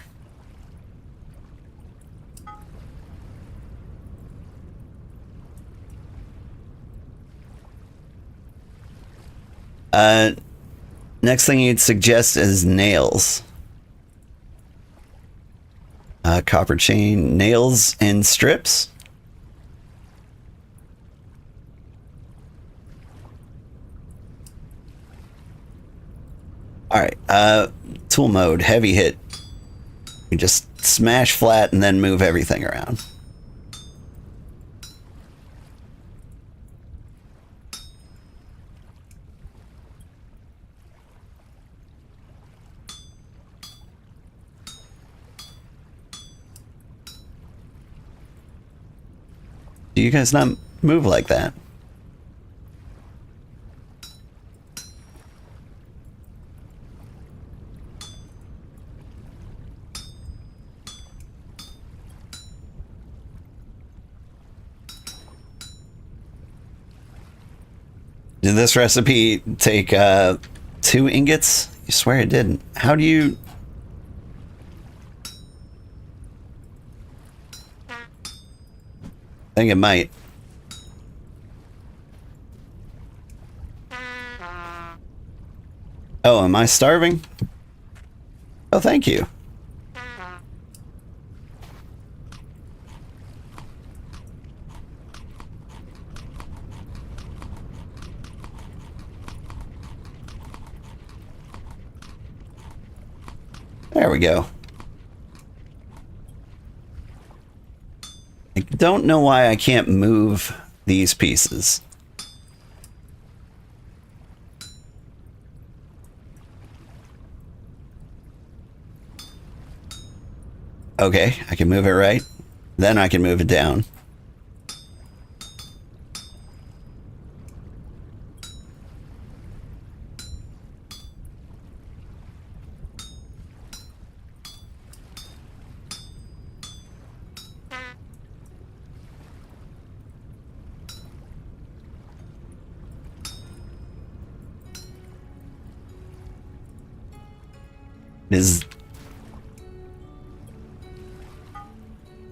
Next thing you'd suggest is nails. Copper chain, nails, and strips. Alright, tool mode, heavy hit. You just smash flat and then move everything around. Do you guys not move like that? Did this recipe take 2 ingots? You swear it didn't. How do you... I think it might. Oh, am I starving? Oh, thank you. There we go. I don't know why I can't move these pieces. Okay, I can move it right. Then I can move it down.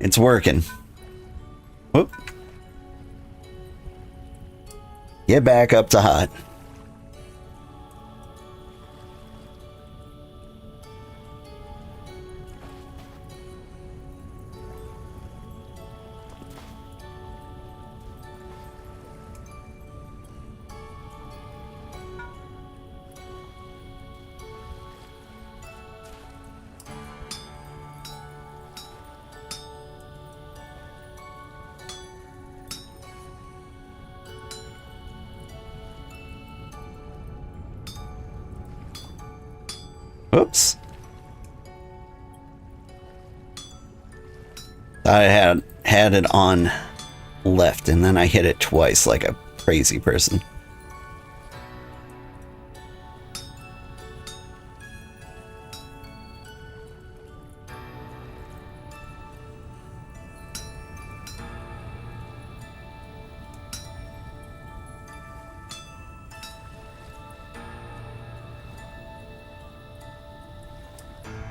It's working. Whoop. Get back up to hot. Oops. I had it on left, and then I hit it twice like a crazy person.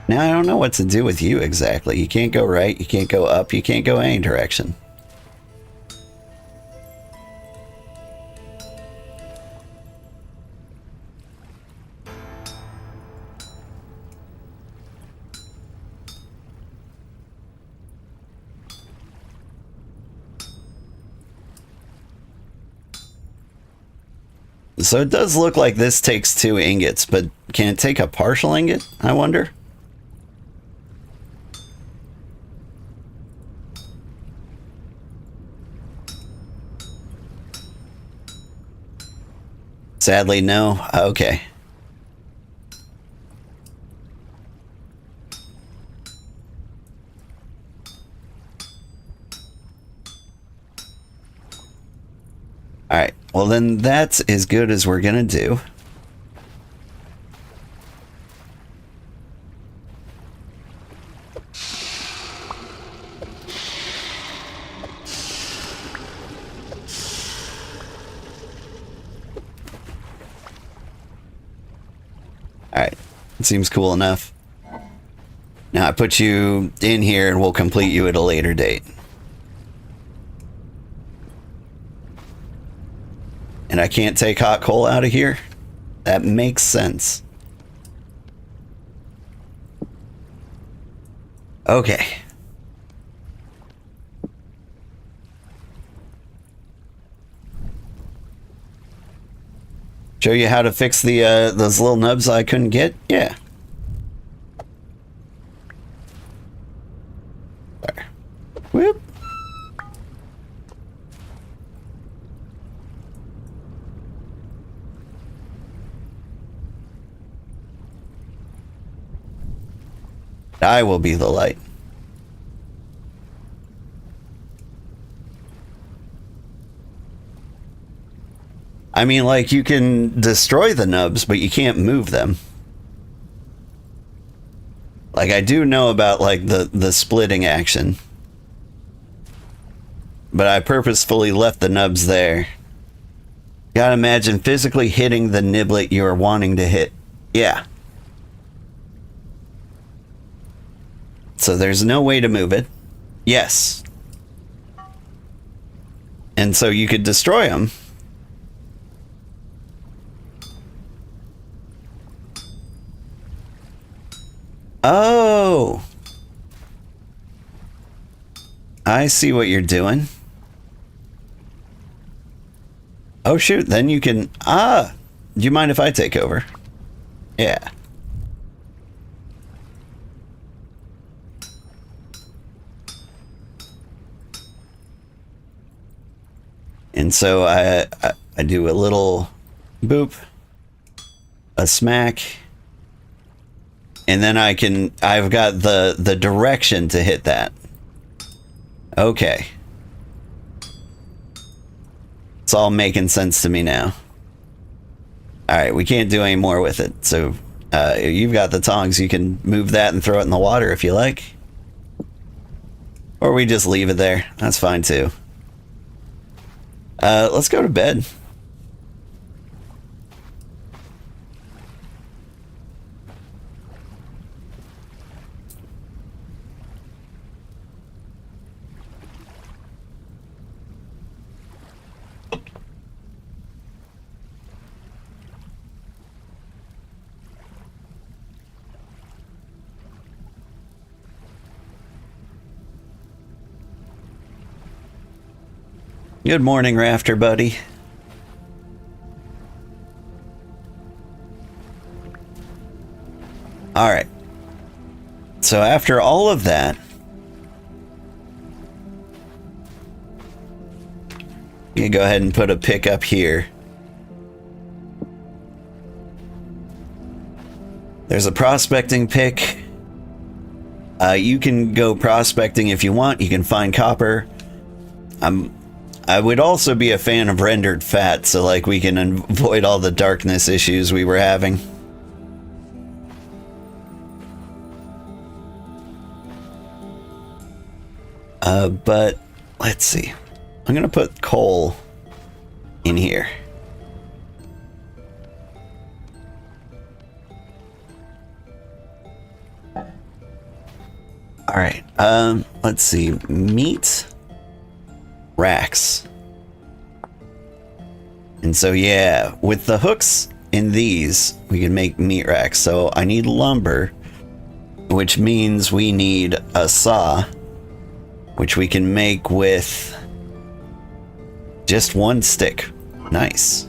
Now I don't know what to do with you exactly. You can't go right, you can't go up, you can't go any direction. So it does look like this takes 2 ingots, but can it take a partial ingot, I wonder? Sadly, no. Okay. Alright, well then that's as good as we're gonna do. Alright, it seems cool enough. Now I put you in here and we'll complete you at a later date. And I can't take hot coal out of here? That makes sense. Okay. Show you how to fix the those little nubs I couldn't get? Yeah. There. Whoop. I will be the light. I mean, like, you can destroy the nubs, but you can't move them. Like, I do know about, like, the splitting action. But I purposefully left the nubs there. Gotta imagine physically hitting the niblet you are wanting to hit. Yeah. So there's no way to move it. Yes. And so you could destroy them. Oh. I see what you're doing. Oh shoot, then you can... Ah! Do you mind if I take over? Yeah. And so I do a little boop, a smack, And then I've got the direction to hit that. Okay. It's all making sense to me now. Alright, we can't do any more with it. So, you've got the tongs. You can move that and throw it in the water if you like. Or we just leave it there. That's fine too. Let's go to bed. Good morning, Rafter buddy. Alright. So after all of that, you can go ahead and put a pick up here. There's a prospecting pick. You can go prospecting if you want. You can find copper. I would also be a fan of rendered fat, so like we can avoid all the darkness issues we were having. But let's see. I'm gonna put coal in here. All right. Let's see. Meat racks. And so yeah, with the hooks in these, we can make meat racks. So I need lumber, which means we need a saw, which we can make with just one stick. Nice.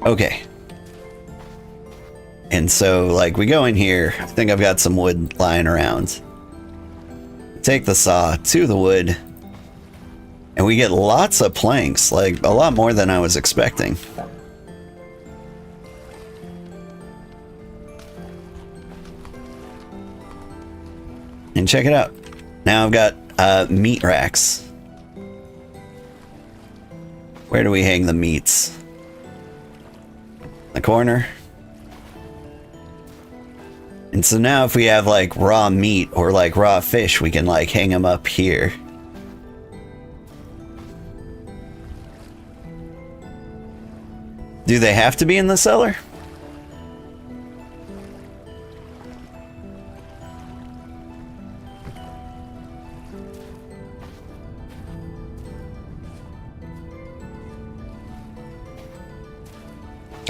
Okay. And so, like, we go in here. I think I've got some wood lying around. Take the saw to the wood. And we get lots of planks. Like, a lot more than I was expecting. And check it out. Now I've got meat racks. Where do we hang the meats? The corner. And so now if we have like raw meat or like raw fish, we can like hang them up here. Do they have to be in the cellar?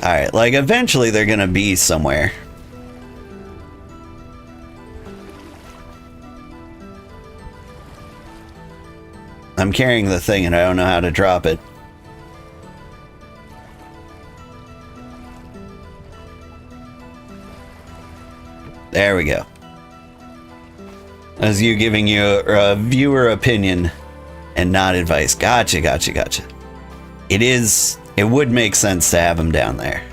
Alright, like eventually they're gonna be somewhere. I'm carrying the thing and I don't know how to drop it. There we go. As you giving you a viewer opinion and not advice. Gotcha, gotcha, gotcha. It would make sense to have them down there.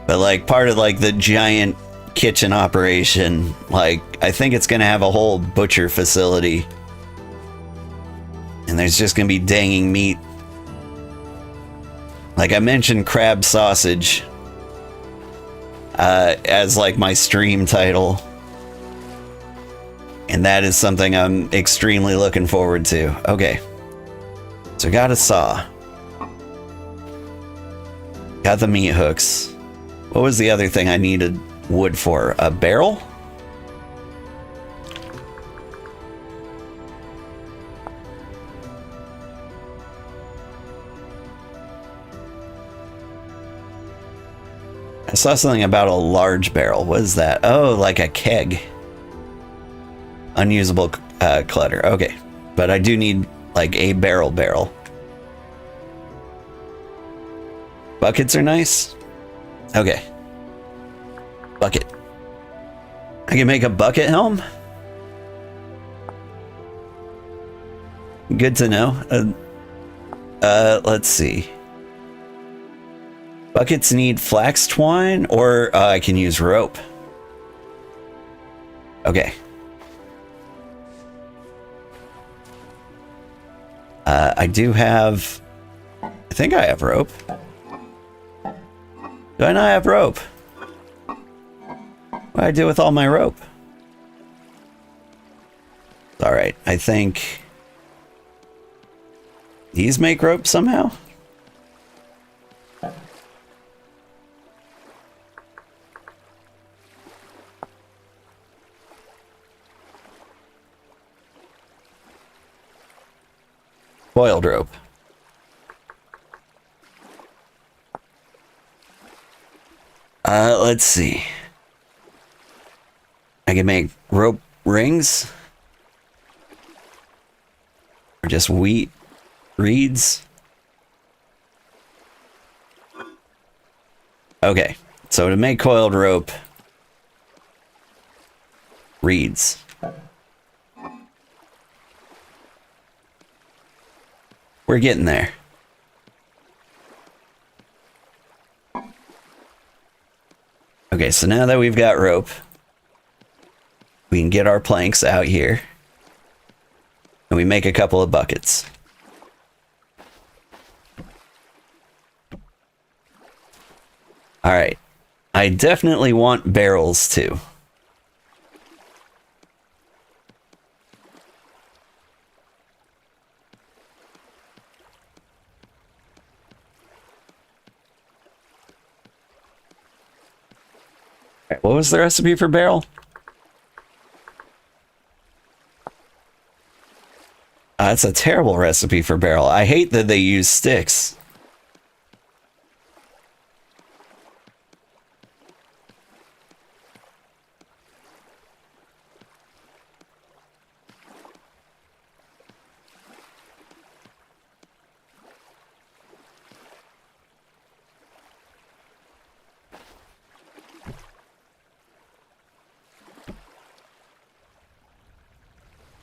But like part of like the giant kitchen operation, like I think it's gonna have a whole butcher facility. And there's just gonna be danging meat. Like I mentioned crab sausage as like my stream title. And that is something I'm extremely looking forward to. Okay. So got a saw. Got the meat hooks. What was the other thing I needed wood for? A barrel? I saw something about a large barrel. What is that? Oh, like a keg. Unusable clutter. Okay. But I do need like a barrel. Buckets are nice. Okay. Bucket. I can make a bucket helm? Good to know. Let's see. Buckets need flax twine, or I can use rope. Okay. I do have... I think I have rope. Do I not have rope? What do I do with all my rope? Alright, I think... These make rope somehow? Coiled rope. Let's see. I can make rope rings. Or just wheat reeds. Okay, so to make coiled rope, reeds. We're getting there. Okay, so now that we've got rope, we can get our planks out here. And we make a couple of buckets. Alright. I definitely want barrels too. What was the recipe for barrel? That's a terrible recipe for barrel. I hate that they use sticks.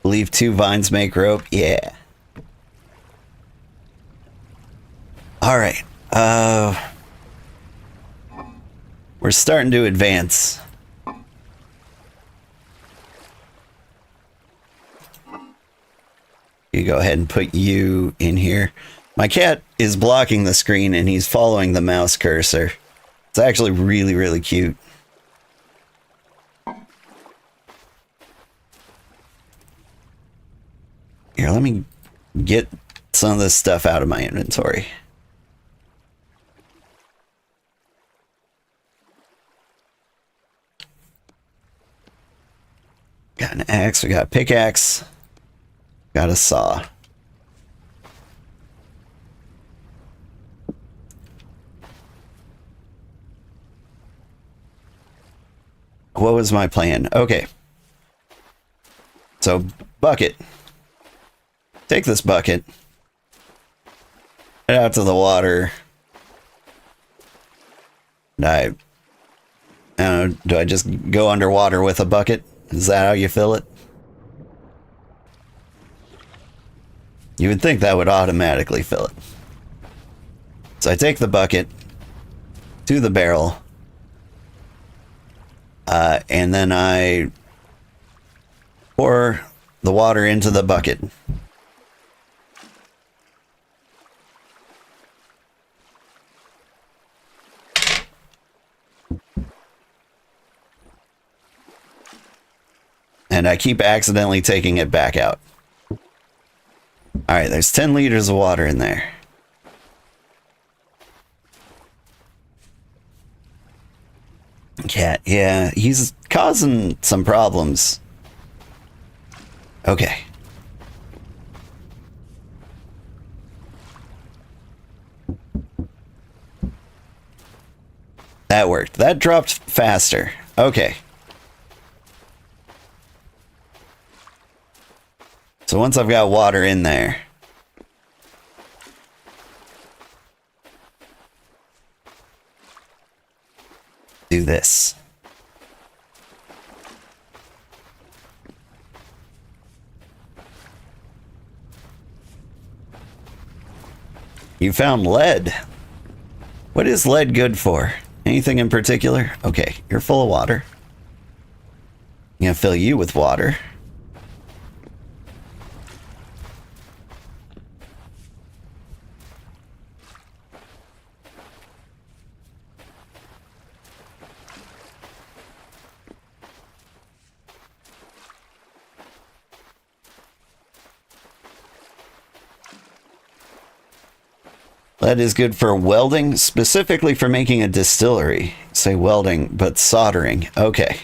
Believe 2 vines make rope. Yeah. All right. We're starting to advance. You go ahead and put you in here. My cat is blocking the screen and he's following the mouse cursor. It's actually really, really cute. Here, let me get some of this stuff out of my inventory. Got an axe, we got a pickaxe, got a saw. What was my plan? Okay. So, bucket. Take this bucket. Head out to the water. And I don't know, do I just go underwater with a bucket? Is that how you fill it? You would think that would automatically fill it. So I take the bucket to the barrel. And then I pour the water into the bucket. And I keep accidentally taking it back out. Alright, there's 10 liters of water in there. Cat, yeah, he's causing some problems. Okay. That worked. That dropped faster. Okay. So once I've got water in there, do this. You found lead. What is lead good for? Anything in particular? Okay, you're full of water. I'm gonna fill you with water. Lead is good for welding, specifically for making a distillery. Say welding, but soldering. Okay.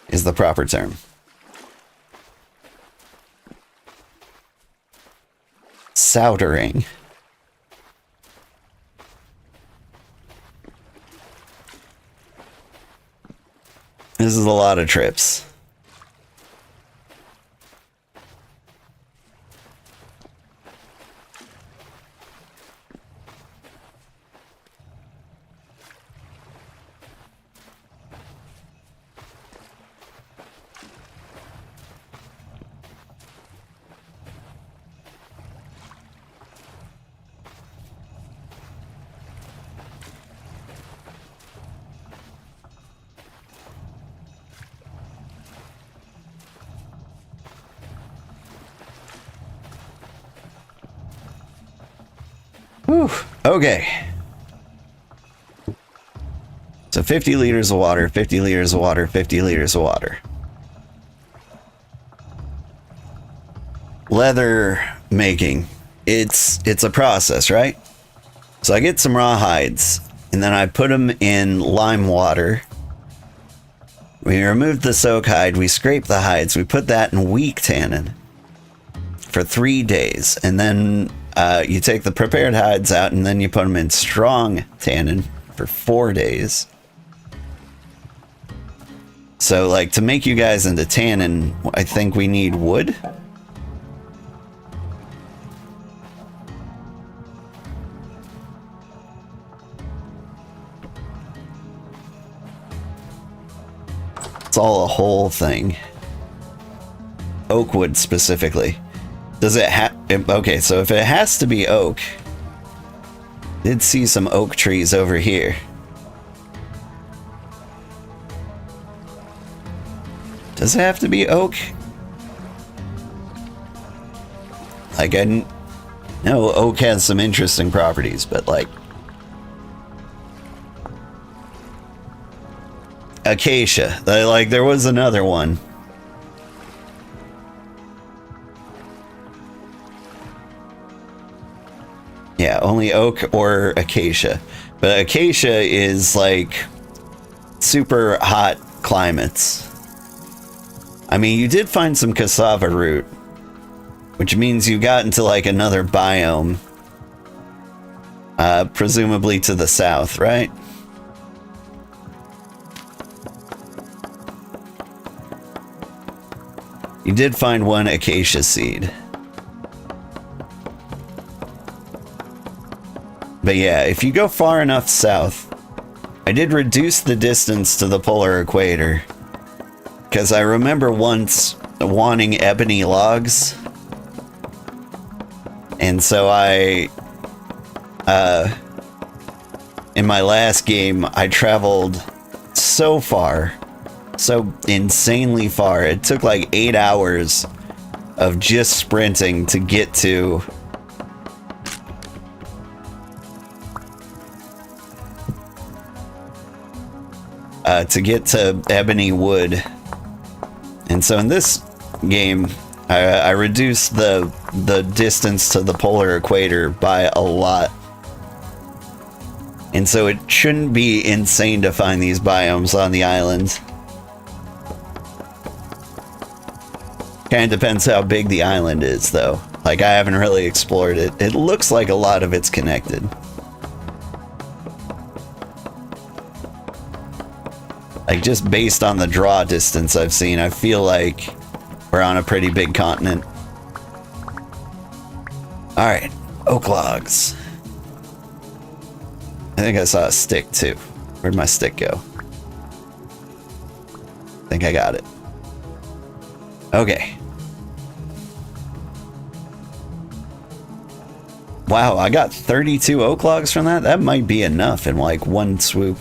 Is the proper term. Soldering. This is a lot of trips. Whew. Okay. So 50 liters of water, 50 liters of water, 50 liters of water. Leather making. It's a process, right? So I get some raw hides, and then I put them in lime water. We remove the soak hide, we scrape the hides, we put that in weak tannin for 3 days, and then you take the prepared hides out, and then you put them in strong tannin for 4 days. So, like, to make you guys into tannin, I think we need wood. It's all a whole thing. Oak wood specifically. Does it have... Okay, so if it has to be oak... Did see some oak trees over here. Does it have to be oak? Like, I know oak has some interesting properties, but like... Acacia. Like, there was another one. Yeah, only oak or acacia. But acacia is like super hot climates. I mean, you did find some cassava root, which means you got into like another biome. Presumably to the south, right? You did find one acacia seed. But yeah, if you go far enough south, I did reduce the distance to the polar equator. Because I remember once wanting ebony logs. And so in my last game, I traveled so far. So insanely far. It took like 8 hours of just sprinting to get to ebony wood. And so in this game, I reduced the distance to the polar equator by a lot. And so it shouldn't be insane to find these biomes on the island. Kind of depends how big the island is, though. Like, I haven't really explored it. It looks like a lot of it's connected. Like, just based on the draw distance I've seen, I feel like we're on a pretty big continent. Alright, oak logs. I think I saw a stick, too. Where'd my stick go? I think I got it. Okay. Wow, I got 32 oak logs from that? That might be enough in like one swoop.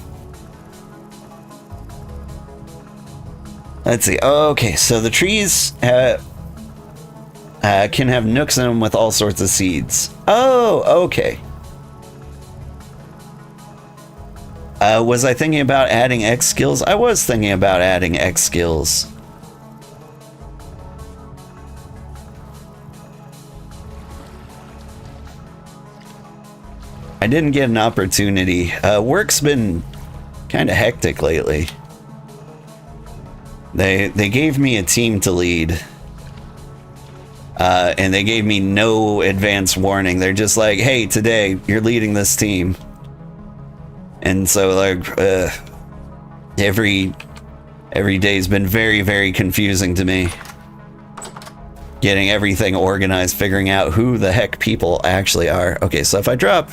Let's see. Okay, so the trees can have nooks in them with all sorts of seeds. Oh, okay. Was I thinking about adding X skills? I was thinking about adding X skills. I didn't get an opportunity. Work's been kind of hectic lately. They gave me a team to lead. And they gave me no advance warning. They're just like, hey, today you're leading this team. And so like every day's been very, very confusing to me. Getting everything organized, figuring out who the heck people actually are. Okay, so if I drop...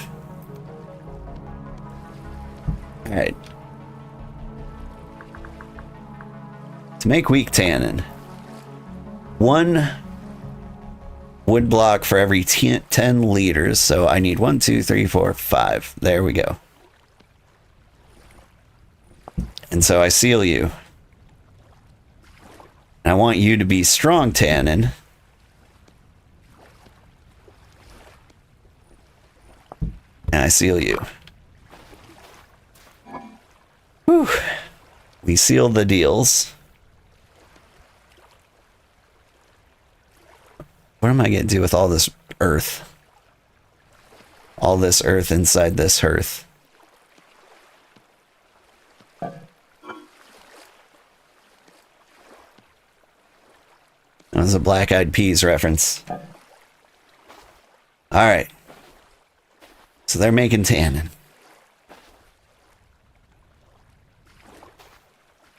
Alright. To make weak tannin, 1 wood block for every 10 liters. So I need 1, 2, 3, 4, 5. There we go. And so I seal you. And I want you to be strong tannin. And I seal you. Whew. We sealed the deals. What am I going to do with all this earth? All this earth inside this hearth. That was a Black Eyed Peas reference. Alright. So they're making tannin.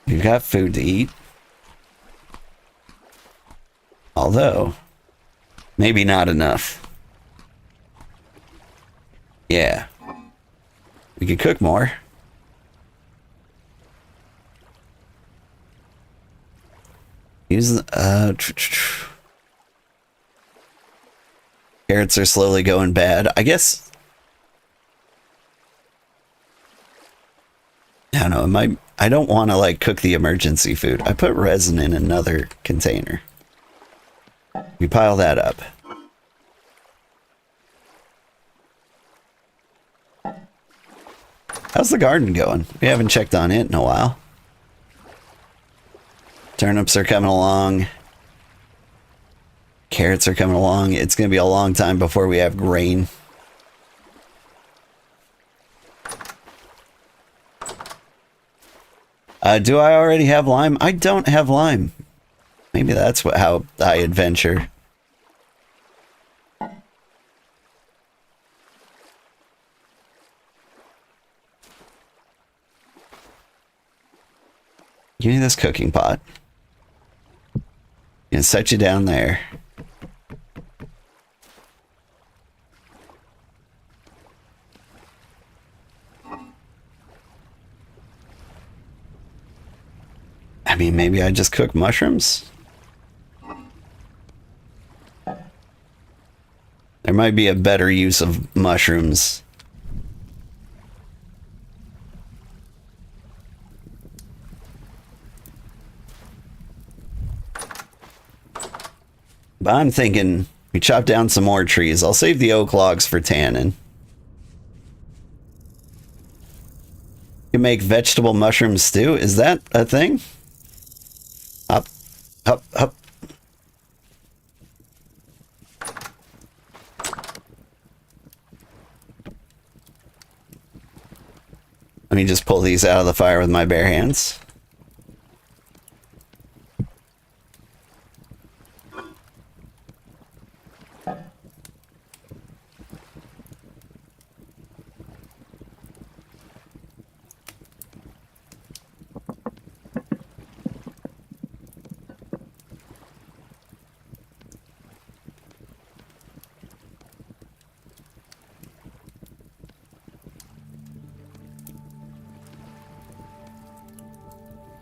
We've got food to eat. Although, maybe not enough. Yeah. We could cook more. Use the, carrots are slowly going bad. I guess... I don't know, it might... I don't want to, like, cook the emergency food. I put resin in another container. We pile that up. How's the garden going? We haven't checked on it in a while. Turnips are coming along. Carrots are coming along. It's going to be a long time before we have grain. Do I already have lime? I don't have lime. Maybe that's how I adventure. Give me this cooking pot. And set you down there. I mean, maybe I just cook mushrooms? There might be a better use of mushrooms. But I'm thinking we chop down some more trees. I'll save the oak logs for tannin. You can make vegetable mushroom stew. Is that a thing? Up, up, up. Let me just pull these out of the fire with my bare hands.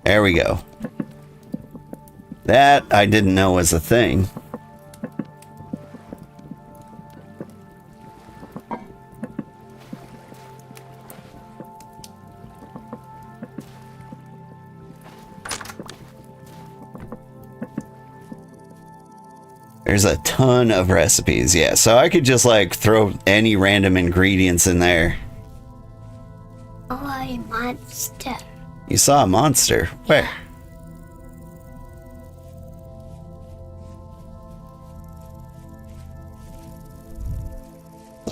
There we go. That I didn't know was a thing. There's a ton of recipes, yeah. So I could just like throw any random ingredients in there. Oh, a monster. You saw a monster. Where?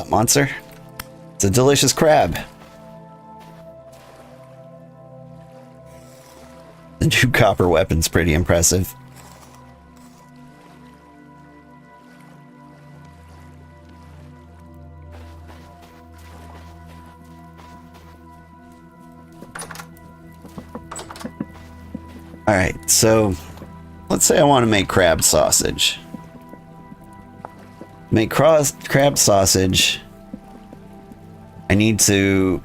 A monster? It's a delicious crab. The new copper weapon's pretty impressive. Alright, so let's say I want to make crab sausage. Make crab sausage. I need to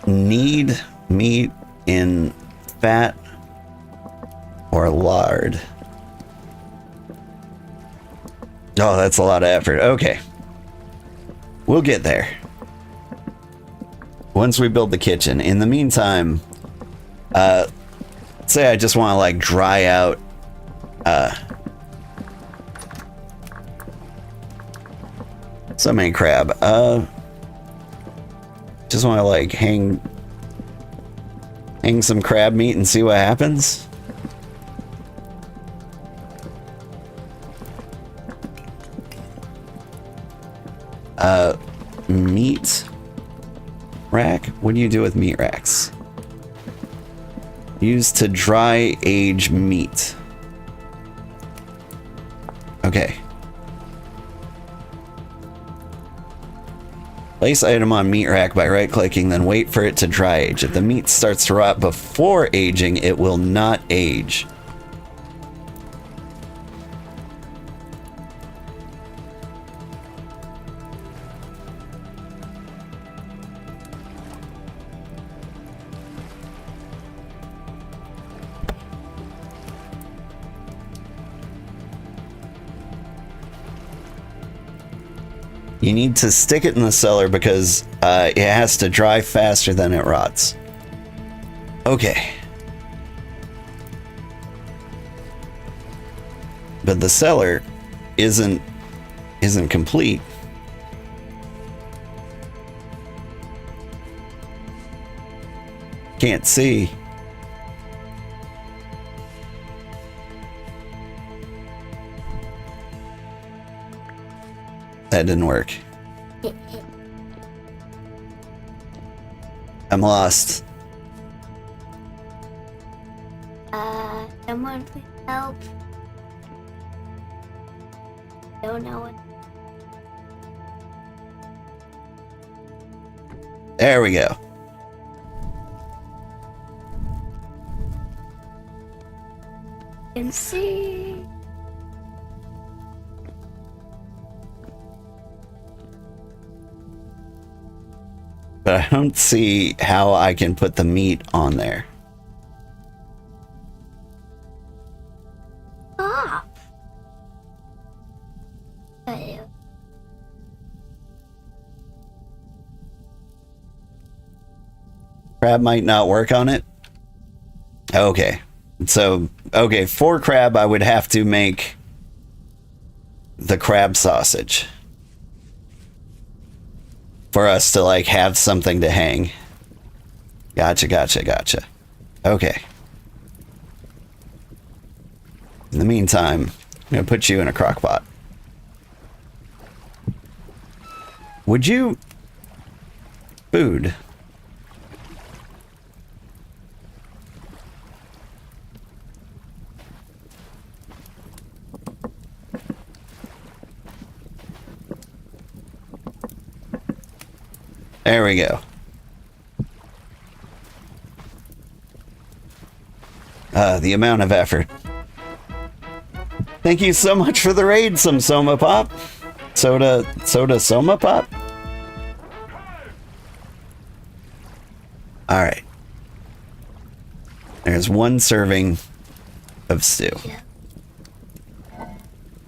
knead meat in fat or lard. Oh, that's a lot of effort. Okay. We'll get there. Once we build the kitchen. In the meantime, say I just want to like dry out so many crab. Just want to like hang some crab meat and see what happens. Meat rack? What do you do with meat racks? Used to dry age meat. Okay. Place item on meat rack by right-clicking, then wait for it to dry age. If the meat starts to rot before aging, it will not age. You need to stick it in the cellar because it has to dry faster than it rots. Okay. But the cellar isn't complete. Can't see. That didn't work. I'm lost. Someone please help. Don't know what. There we go. Can see. But I don't see how I can put the meat on there. Ah. Crab might not work on it. Okay. So, okay, for crab, I would have to make the crab sausage. For us to, like, have something to hang. Gotcha. Okay. In the meantime, I'm gonna put you in a crock pot. Would you... Food. There we go. The amount of effort. Thank you so much for the raid, some Soma Pop. Soda Soma Pop? Alright. There's one serving of stew. Yeah.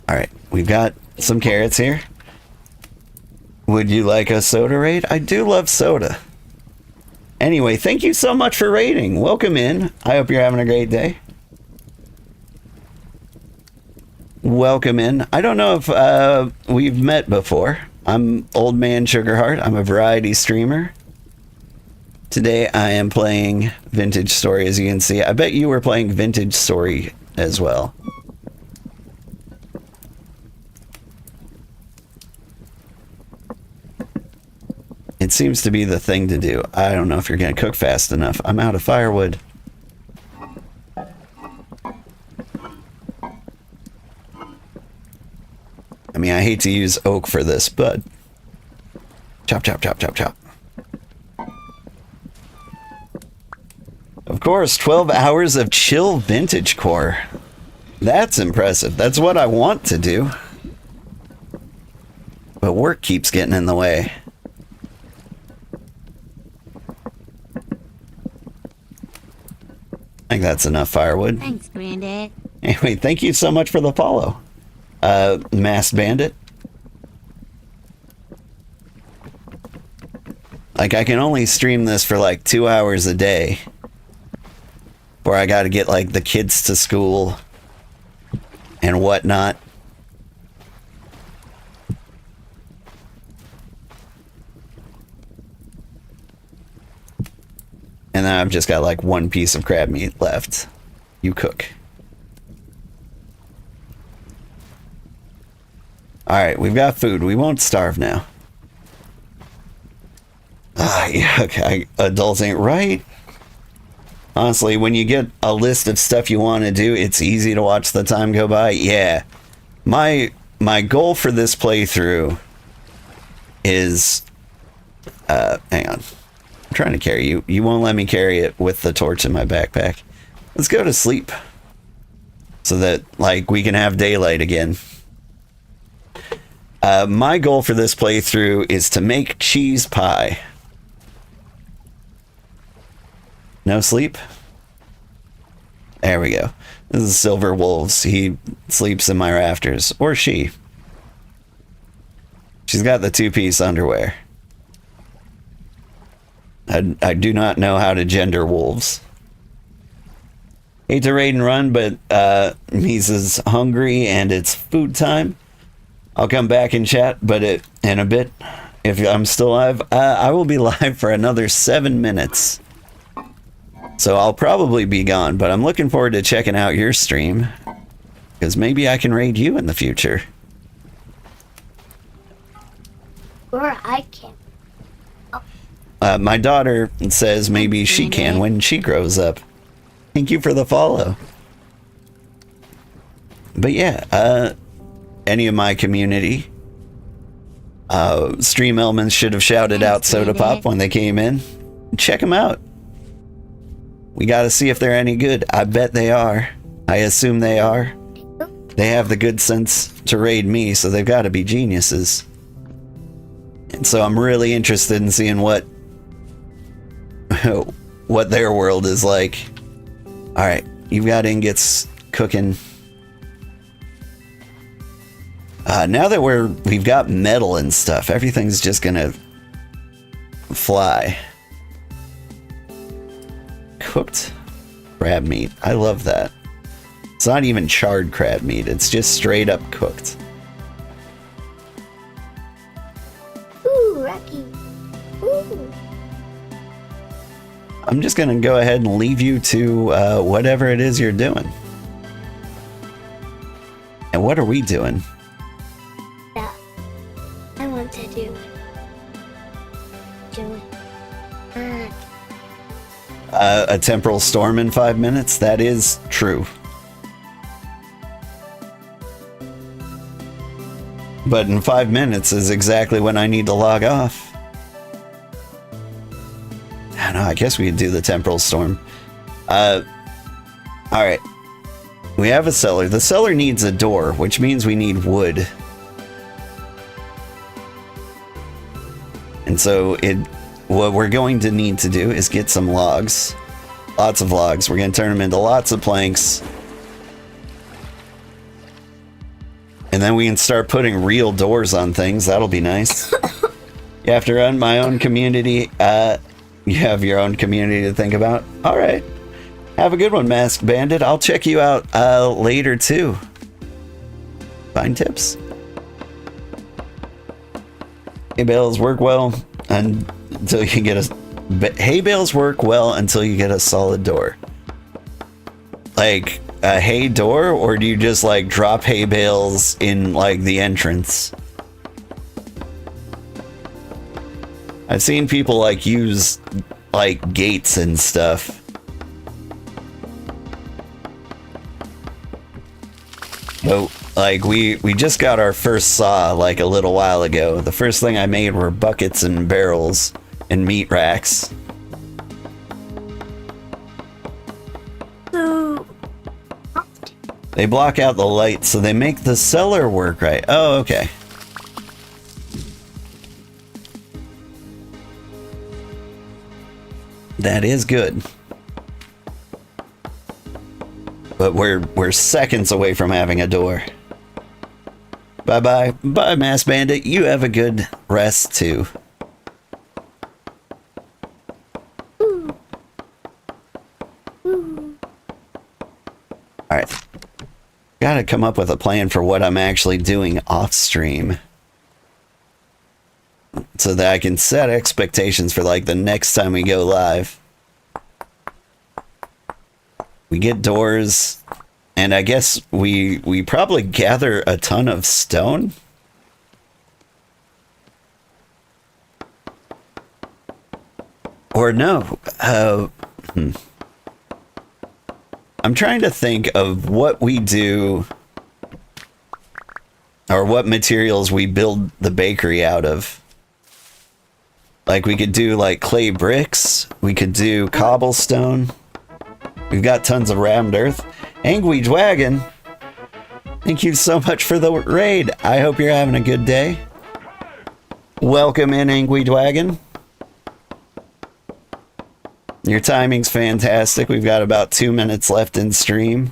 Alright, we've got some carrots here. Would you like a soda raid? I do love soda. Anyway, thank you so much for raiding. Welcome in. I hope you're having a great day. welcome in. I don't know if we've met before. I'm Old Man Sugarheart. I'm a variety streamer. Today I am playing Vintage Story, as you can see. I bet you were playing Vintage Story as well. It seems to be the thing to do. I don't know if you're going to cook fast enough. I'm out of firewood. I mean, I hate to use oak for this, but... Chop, chop, chop, chop, chop. Of course, 12 hours of chill vintage core. That's impressive. That's what I want to do. But work keeps getting in the way. I think that's enough firewood. Thanks, Granddad. Anyway, thank you so much for the follow. Masked Bandit. Like, I can only stream this for like 2 hours a day. Or I gotta get like the kids to school and whatnot. And then I've just got like one piece of crab meat left. You cook. Alright, we've got food. We won't starve now. Yeah, okay. Adults ain't right. Honestly, when you get a list of stuff you want to do, it's easy to watch the time go by. Yeah. My goal for this playthrough is... hang on. I'm trying to carry you. You won't let me carry it with the torch in my backpack. Let's go to sleep. So that, like, we can have daylight again. My goal for this playthrough is to make cheese pie. No sleep? There we go. This is Silver Wolves. He sleeps in my rafters. Or she. She's got the two-piece underwear. I do not know how to gender wolves. Hate to raid and run, but he says hungry and it's food time. I'll come back and chat, but in a bit, if I'm still live, I will be live for another 7 minutes. So I'll probably be gone, but I'm looking forward to checking out your stream. Because maybe I can raid you in the future. Or I can. My daughter says maybe she can when she grows up. Thank you for the follow. But yeah, any of my community stream elements should have shouted out Soda Pop when they came in. Check them out. We gotta see if they're any good. I bet they are. I assume they are. They have the good sense to raid me, so they've got to be geniuses. And so I'm really interested in seeing what their world is like. Alright, you've got ingots cooking. Now that we've got metal and stuff, everything's just gonna fly. Cooked crab meat. I love that. It's not even charred crab meat. It's just straight up cooked. Ooh, Rocky. Ooh. I'm just gonna go ahead and leave you to whatever it is you're doing. And what are we doing? Yeah. I want to do it. A temporal storm in 5 minutes? That is true. But in 5 minutes is exactly when I need to log off. I don't know, I guess we could do the temporal storm. Alright. We have a cellar. The cellar needs a door, which means we need wood. And so what we're going to need to do is get some logs. Lots of logs. We're going to turn them into lots of planks. And then we can start putting real doors on things. That'll be nice. You have to run my own community. You have your own community to think about. All right. Have a good one, Masked Bandit. I'll check you out later, too. Fine tips. Hay bales work well until you get a... Hay bales work well until you get a solid door. Like a hay door, or do you just like drop hay bales in like the entrance? I've seen people like use like gates and stuff. But like we just got our first saw like a little while ago. The first thing I made were buckets and barrels and meat racks. They block out the light, so they make the cellar work right. Oh, okay. That is good. But we're seconds away from having a door. Bye-bye. Bye, Mass Bandit. You have a good rest, too. Alright. Gotta come up with a plan for what I'm actually doing off-stream. So that I can set expectations for, like, the next time we go live. We get doors, and I guess we probably gather a ton of stone. Or no. I'm trying to think of what we do, or what materials we build the bakery out of. Like, we could do, like, clay bricks. We could do cobblestone. We've got tons of rammed earth. Angry Dragon, thank you so much for the raid. I hope you're having a good day. Welcome in, Angry Dragon. Your timing's fantastic. We've got about 2 minutes left in stream.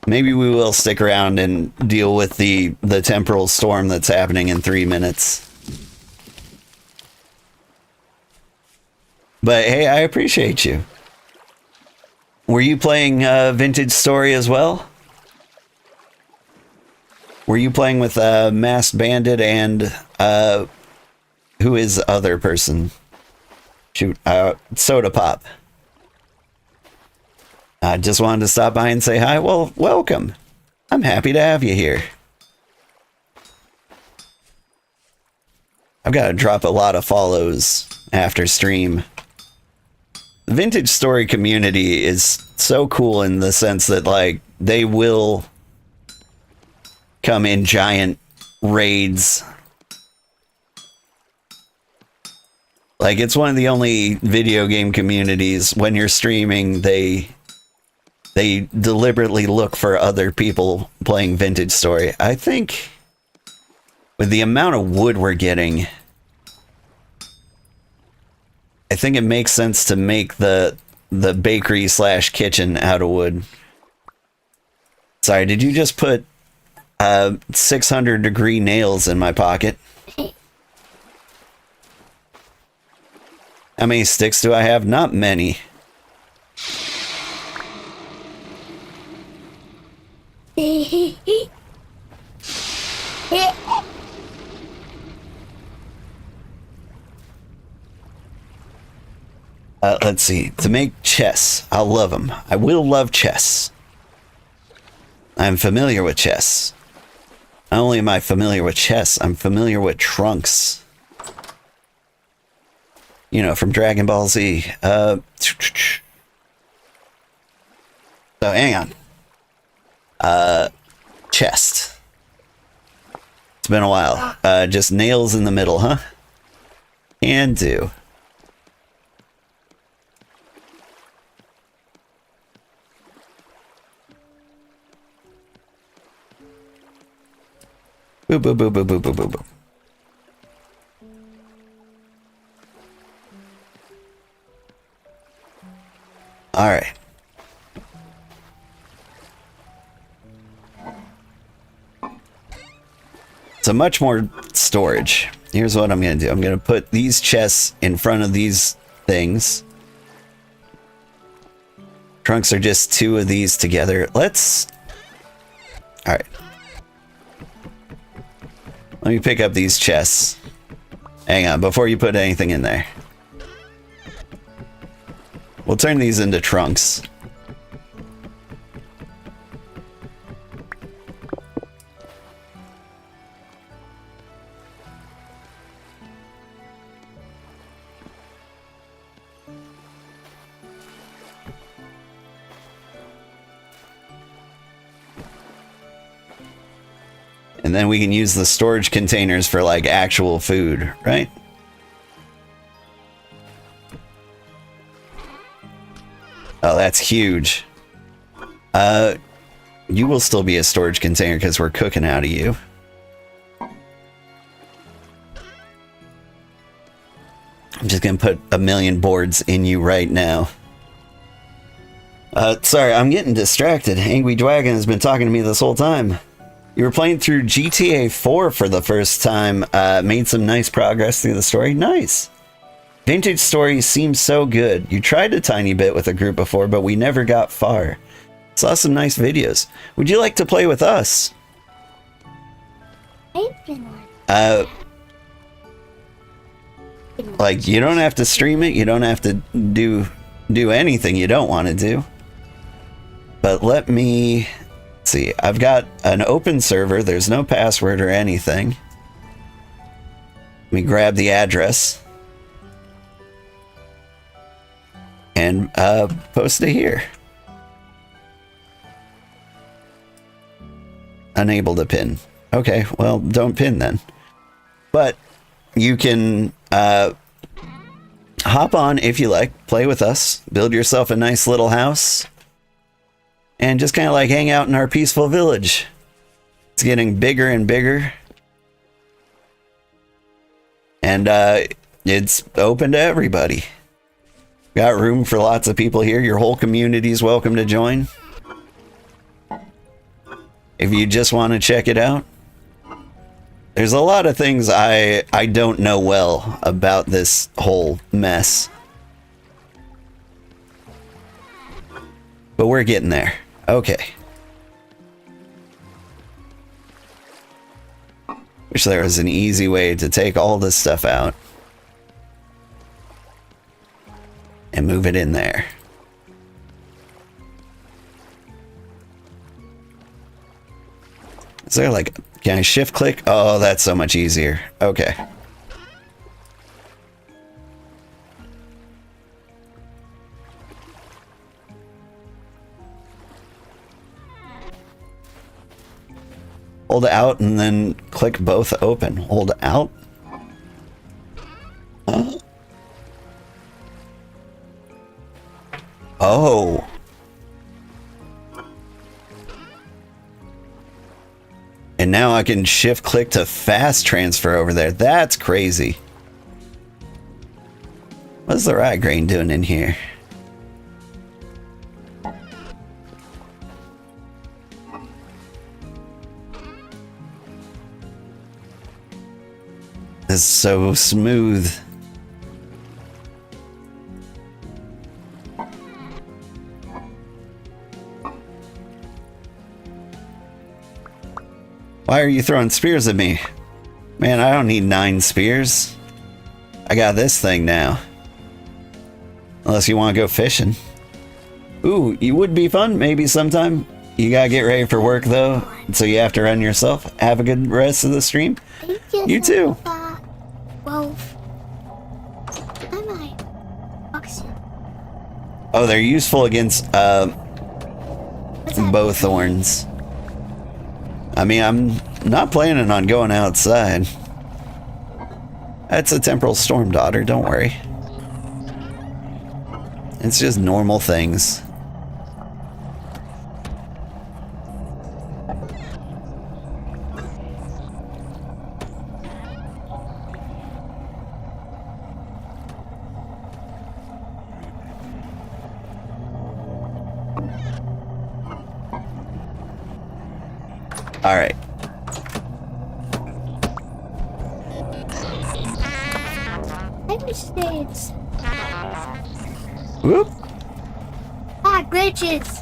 Maybe we will stick around and deal with the temporal storm that's happening in 3 minutes. But hey, I appreciate you. Were you playing Vintage Story as well? Were you playing with Masked Bandit and who is the other person? Shoot, Soda Pop. I just wanted to stop by and say hi. Well, welcome. I'm happy to have you here. I've got to drop a lot of follows after stream. The Vintage Story community is so cool in the sense that, like, they will come in giant raids. Like, it's one of the only video game communities, when you're streaming, they deliberately look for other people playing Vintage Story. I think with the amount of wood we're getting, I think it makes sense to make the bakery / kitchen out of wood. Sorry, did you just put 600-degree nails in my pocket? How many sticks do I have? Not many. Let's see. To make chess. I'll love them. I will love chess. I'm familiar with chess. Not only am I familiar with chess, I'm familiar with Trunks. You know, from Dragon Ball Z. So hang on. Chest. It's been a while. Just nails in the middle, huh? Can do. Boop, boop, boop, boop, boop, boop, boop, boop. All right. So much more storage. Here's what I'm going to do. I'm going to put these chests in front of these things. Trunks are just two of these together. Let's Alright. Let me pick up these chests. Hang on, before you put anything in there. We'll turn these into trunks. And then we can use the storage containers for like actual food, right? Oh, that's huge. You will still be a storage container because we're cooking out of you. I'm just gonna put 1,000,000 boards in you right now. Sorry, I'm getting distracted. Angry Dragon has been talking to me this whole time. You were playing through GTA 4 for the first time. Made some nice progress through the story. Nice. Vintage stories seem so good. You tried a tiny bit with a group before, but we never got far. Saw some nice videos. Would you like to play with us? Like, you don't have to stream it. You don't have to do anything you don't want to do. But let me... see, I've got an open server. There's no password or anything. Let me grab the address and post it here. Unable to pin. Okay, well, don't pin then. But you can hop on if you like, play with us, build yourself a nice little house, and just kind of like hang out in our peaceful village. It's getting bigger and bigger. And it's open to everybody. Got room for lots of people here. Your whole community is welcome to join. If you just want to check it out. There's a lot of things I don't know well about this whole mess. But we're getting there. Okay. Wish there was an easy way to take all this stuff out and move it in there. Is there like, can I shift click? Oh, that's so much easier. Okay. Hold out and then click both open. Hold out. Huh? Oh. And now I can shift click to fast transfer over there. That's crazy. What's the rat grain doing in here? This is so smooth. Why are you throwing spears at me? Man, I don't need 9 spears. I got this thing now. Unless you want to go fishing. Ooh, you would be fun maybe sometime. You gotta get ready for work though, so you have to run yourself. Have a good rest of the stream. You too. Wolf. Oh, they're useful against bow thorns. I mean, I'm not planning on going outside. That's a temporal storm, daughter, don't worry. It's just normal things. All right. I wish it's... Whoop. Ah, glitches.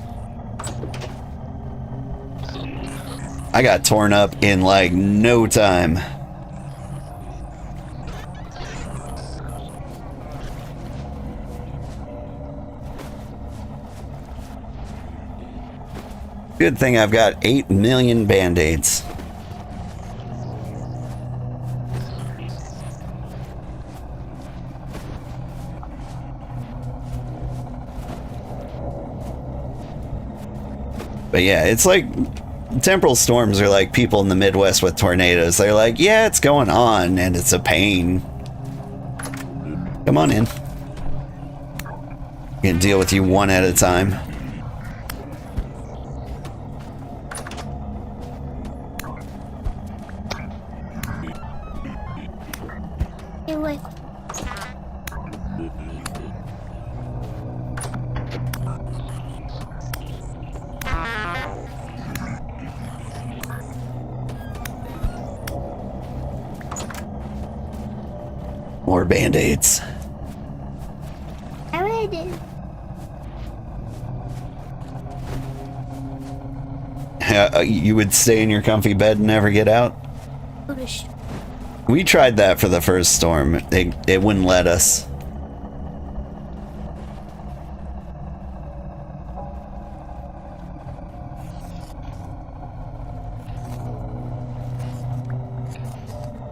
I got torn up in like no time. Good thing I've got 8 million band-aids. But yeah, it's like temporal storms are like people in the Midwest with tornadoes. They're like, yeah, it's going on and it's a pain. Come on in. I can deal with you one at a time. Hey, wait. More band-aids. I already did. You would stay in your comfy bed and never get out? Go to sh- We tried that for the first storm. It wouldn't let us.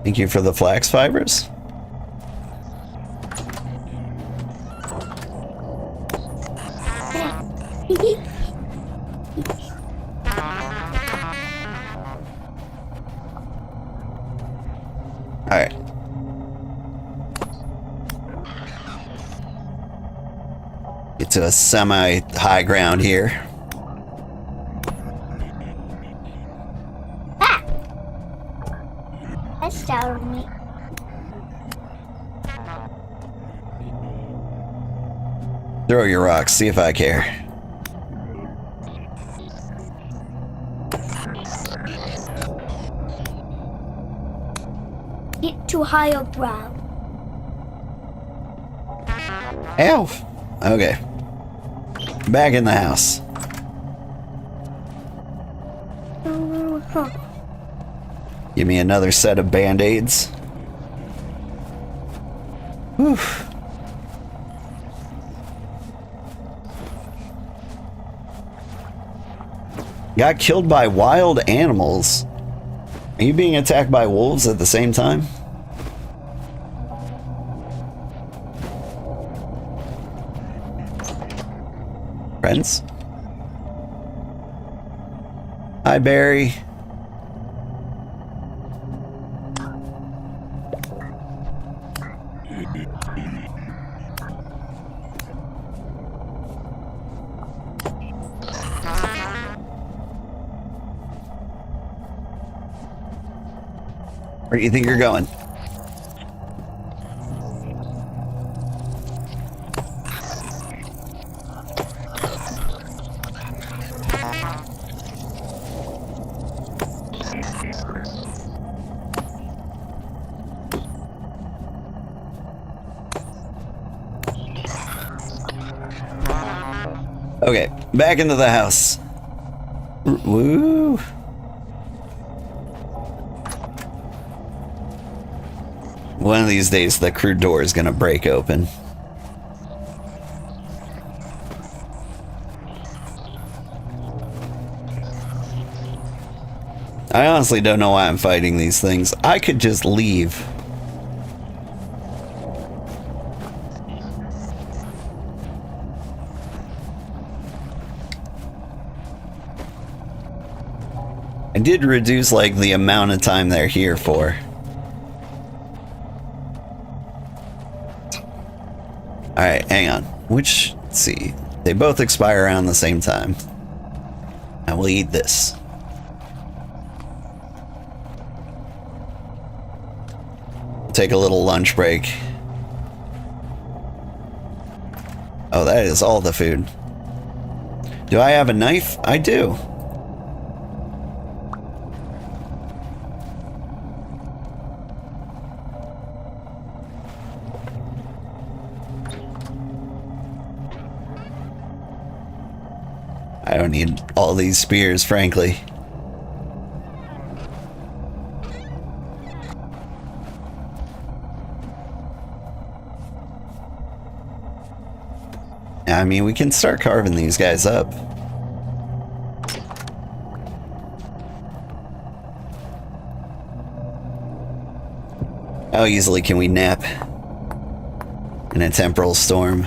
Thank you for the flax fibers. Alright. Get to a semi-high ground here. Ah! That startled me. Throw your rocks, see if I care. Get to higher ground. Ow! Okay. Back in the house. Huh. Give me another set of band-aids. Whew. Got killed by wild animals. Are you being attacked by wolves at the same time? Friends? Hi, Barry. Where do you think you're going? Okay, back into the house. Woo! One of these days, the crew door is gonna break open. I honestly don't know why I'm fighting these things. I could just leave. I did reduce, like, the amount of time they're here for. Alright, hang on. Let's see. They both expire around the same time. I will eat this. Take a little lunch break. Oh, that is all the food. Do I have a knife? I do. I don't need all these spears, frankly. I mean, we can start carving these guys up. How easily can we nap in a temporal storm?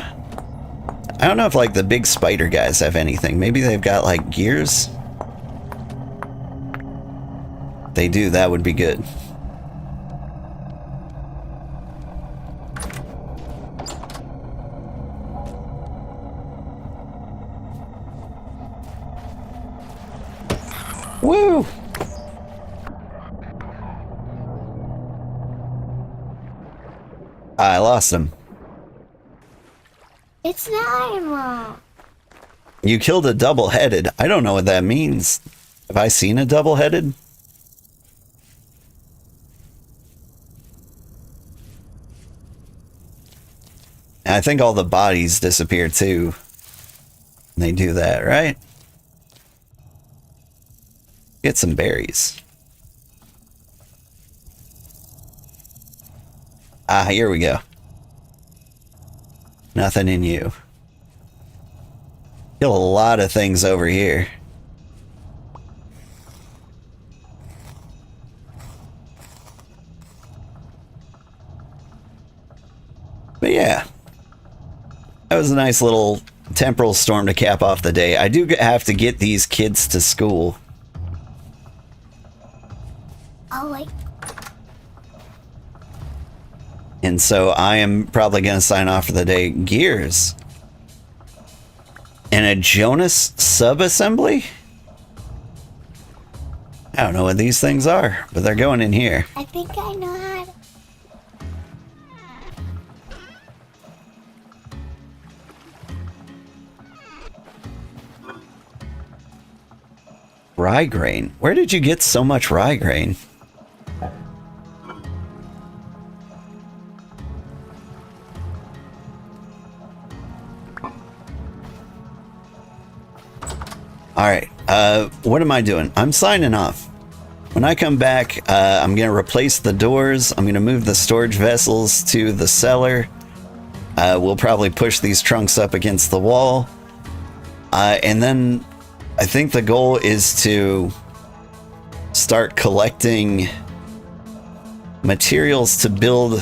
I don't know if, like, the big spider guys have anything. Maybe they've got, like, gears? They do, that would be good. Woo! I lost him. It's normal. You killed a double-headed. I don't know what that means. Have I seen a double-headed? I think all the bodies disappear too. They do that, right? Get some berries. Ah, here we go. Nothing in you. Kill a lot of things over here. But yeah. That was a nice little temporal storm to cap off the day. I do have to get these kids to school. Oh, wait. And so I am probably going to sign off for the day. Gears. And a Jonas sub-assembly? I don't know what these things are, but they're going in here. I think I know how to... Rye grain? Where did you get so much rye grain? Alright, what am I doing? I'm signing off. When I come back, I'm going to replace the doors. I'm going to move the storage vessels to the cellar. We'll probably push these trunks up against the wall. And then I think the goal is to start collecting materials to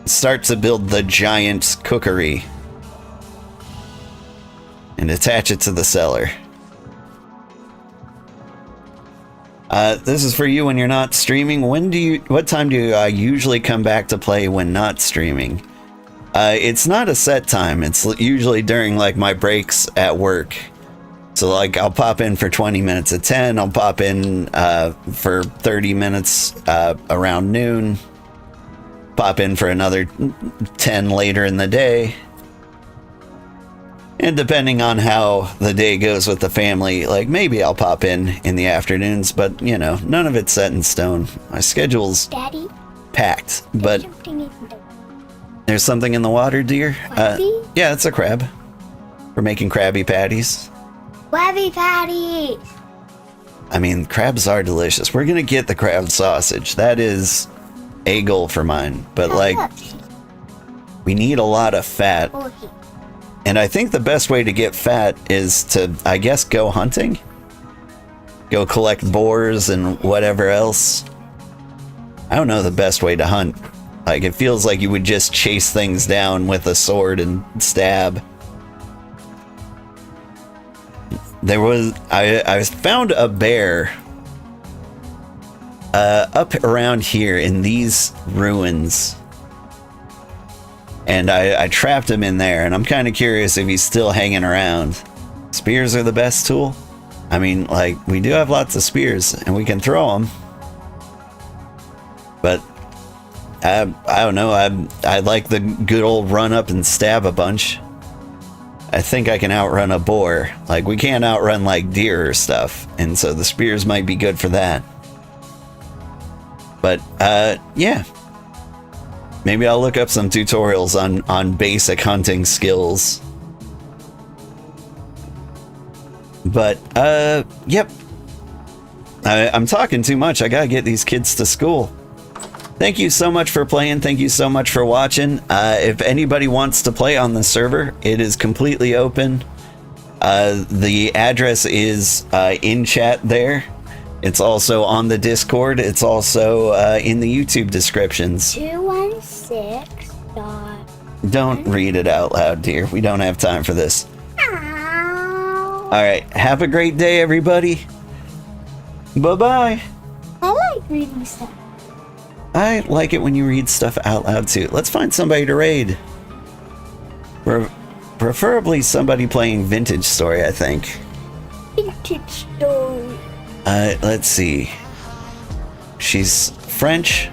start to build the giant cookery. And attach it to the cellar. This is for you when you're not streaming. What time do you usually come back to play when not streaming? It's not a set time. It's usually during like my breaks at work. So like I'll pop in for 20 minutes at 10. I'll pop in for 30 minutes around noon. Pop in for another 10 later in the day. And depending on how the day goes with the family, like maybe I'll pop in the afternoons, but you know, none of it's set in stone. My schedule's Daddy? packed, but Something in the... there's something in the water, dear. Crabby? Yeah, it's a crab. We're making Krabby Patties. Krabby Patty! I mean, crabs are delicious. We're gonna get the crab sausage. That is a goal for mine. But like, we need a lot of fat. Okay. And I think the best way to get fat is to, I guess, go hunting. Go collect boars and whatever else. I don't know the best way to hunt. Like, it feels like you would just chase things down with a sword and stab. I found a bear up around here in these ruins. And I trapped him in there, and I'm kind of curious if he's still hanging around. Spears are the best tool. I mean, like, we do have lots of spears, and we can throw them. But, I don't know, I like the good old run up and stab a bunch. I think I can outrun a boar. Like, we can't outrun, like, deer or stuff, and so the spears might be good for that. But, yeah. Maybe I'll look up some tutorials on basic hunting skills. But, yep. I'm talking too much. I gotta get these kids to school. Thank you so much for playing. Thank you so much for watching. If anybody wants to play on the server, it is completely open. The address is in chat there. It's also on the Discord. It's also in the YouTube descriptions. 216 dot. Don't read it out loud, dear. We don't have time for this. Ow. All right. Have a great day, everybody. Bye-bye. I like reading stuff. I like it when you read stuff out loud, too. Let's find somebody to raid. Preferably somebody playing Vintage Story, I think. Vintage story. Let's see. She's French.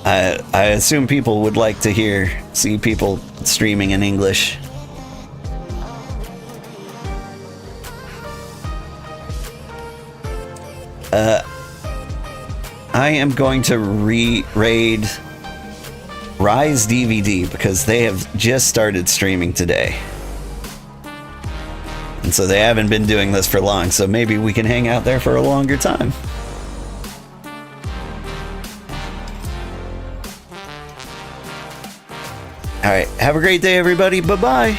I assume people would like to see people streaming in English. I am going to raid Rise DVD because they have just started streaming today. And so they haven't been doing this for long, so maybe we can hang out there for a longer time. All right, have a great day, everybody. Bye-bye.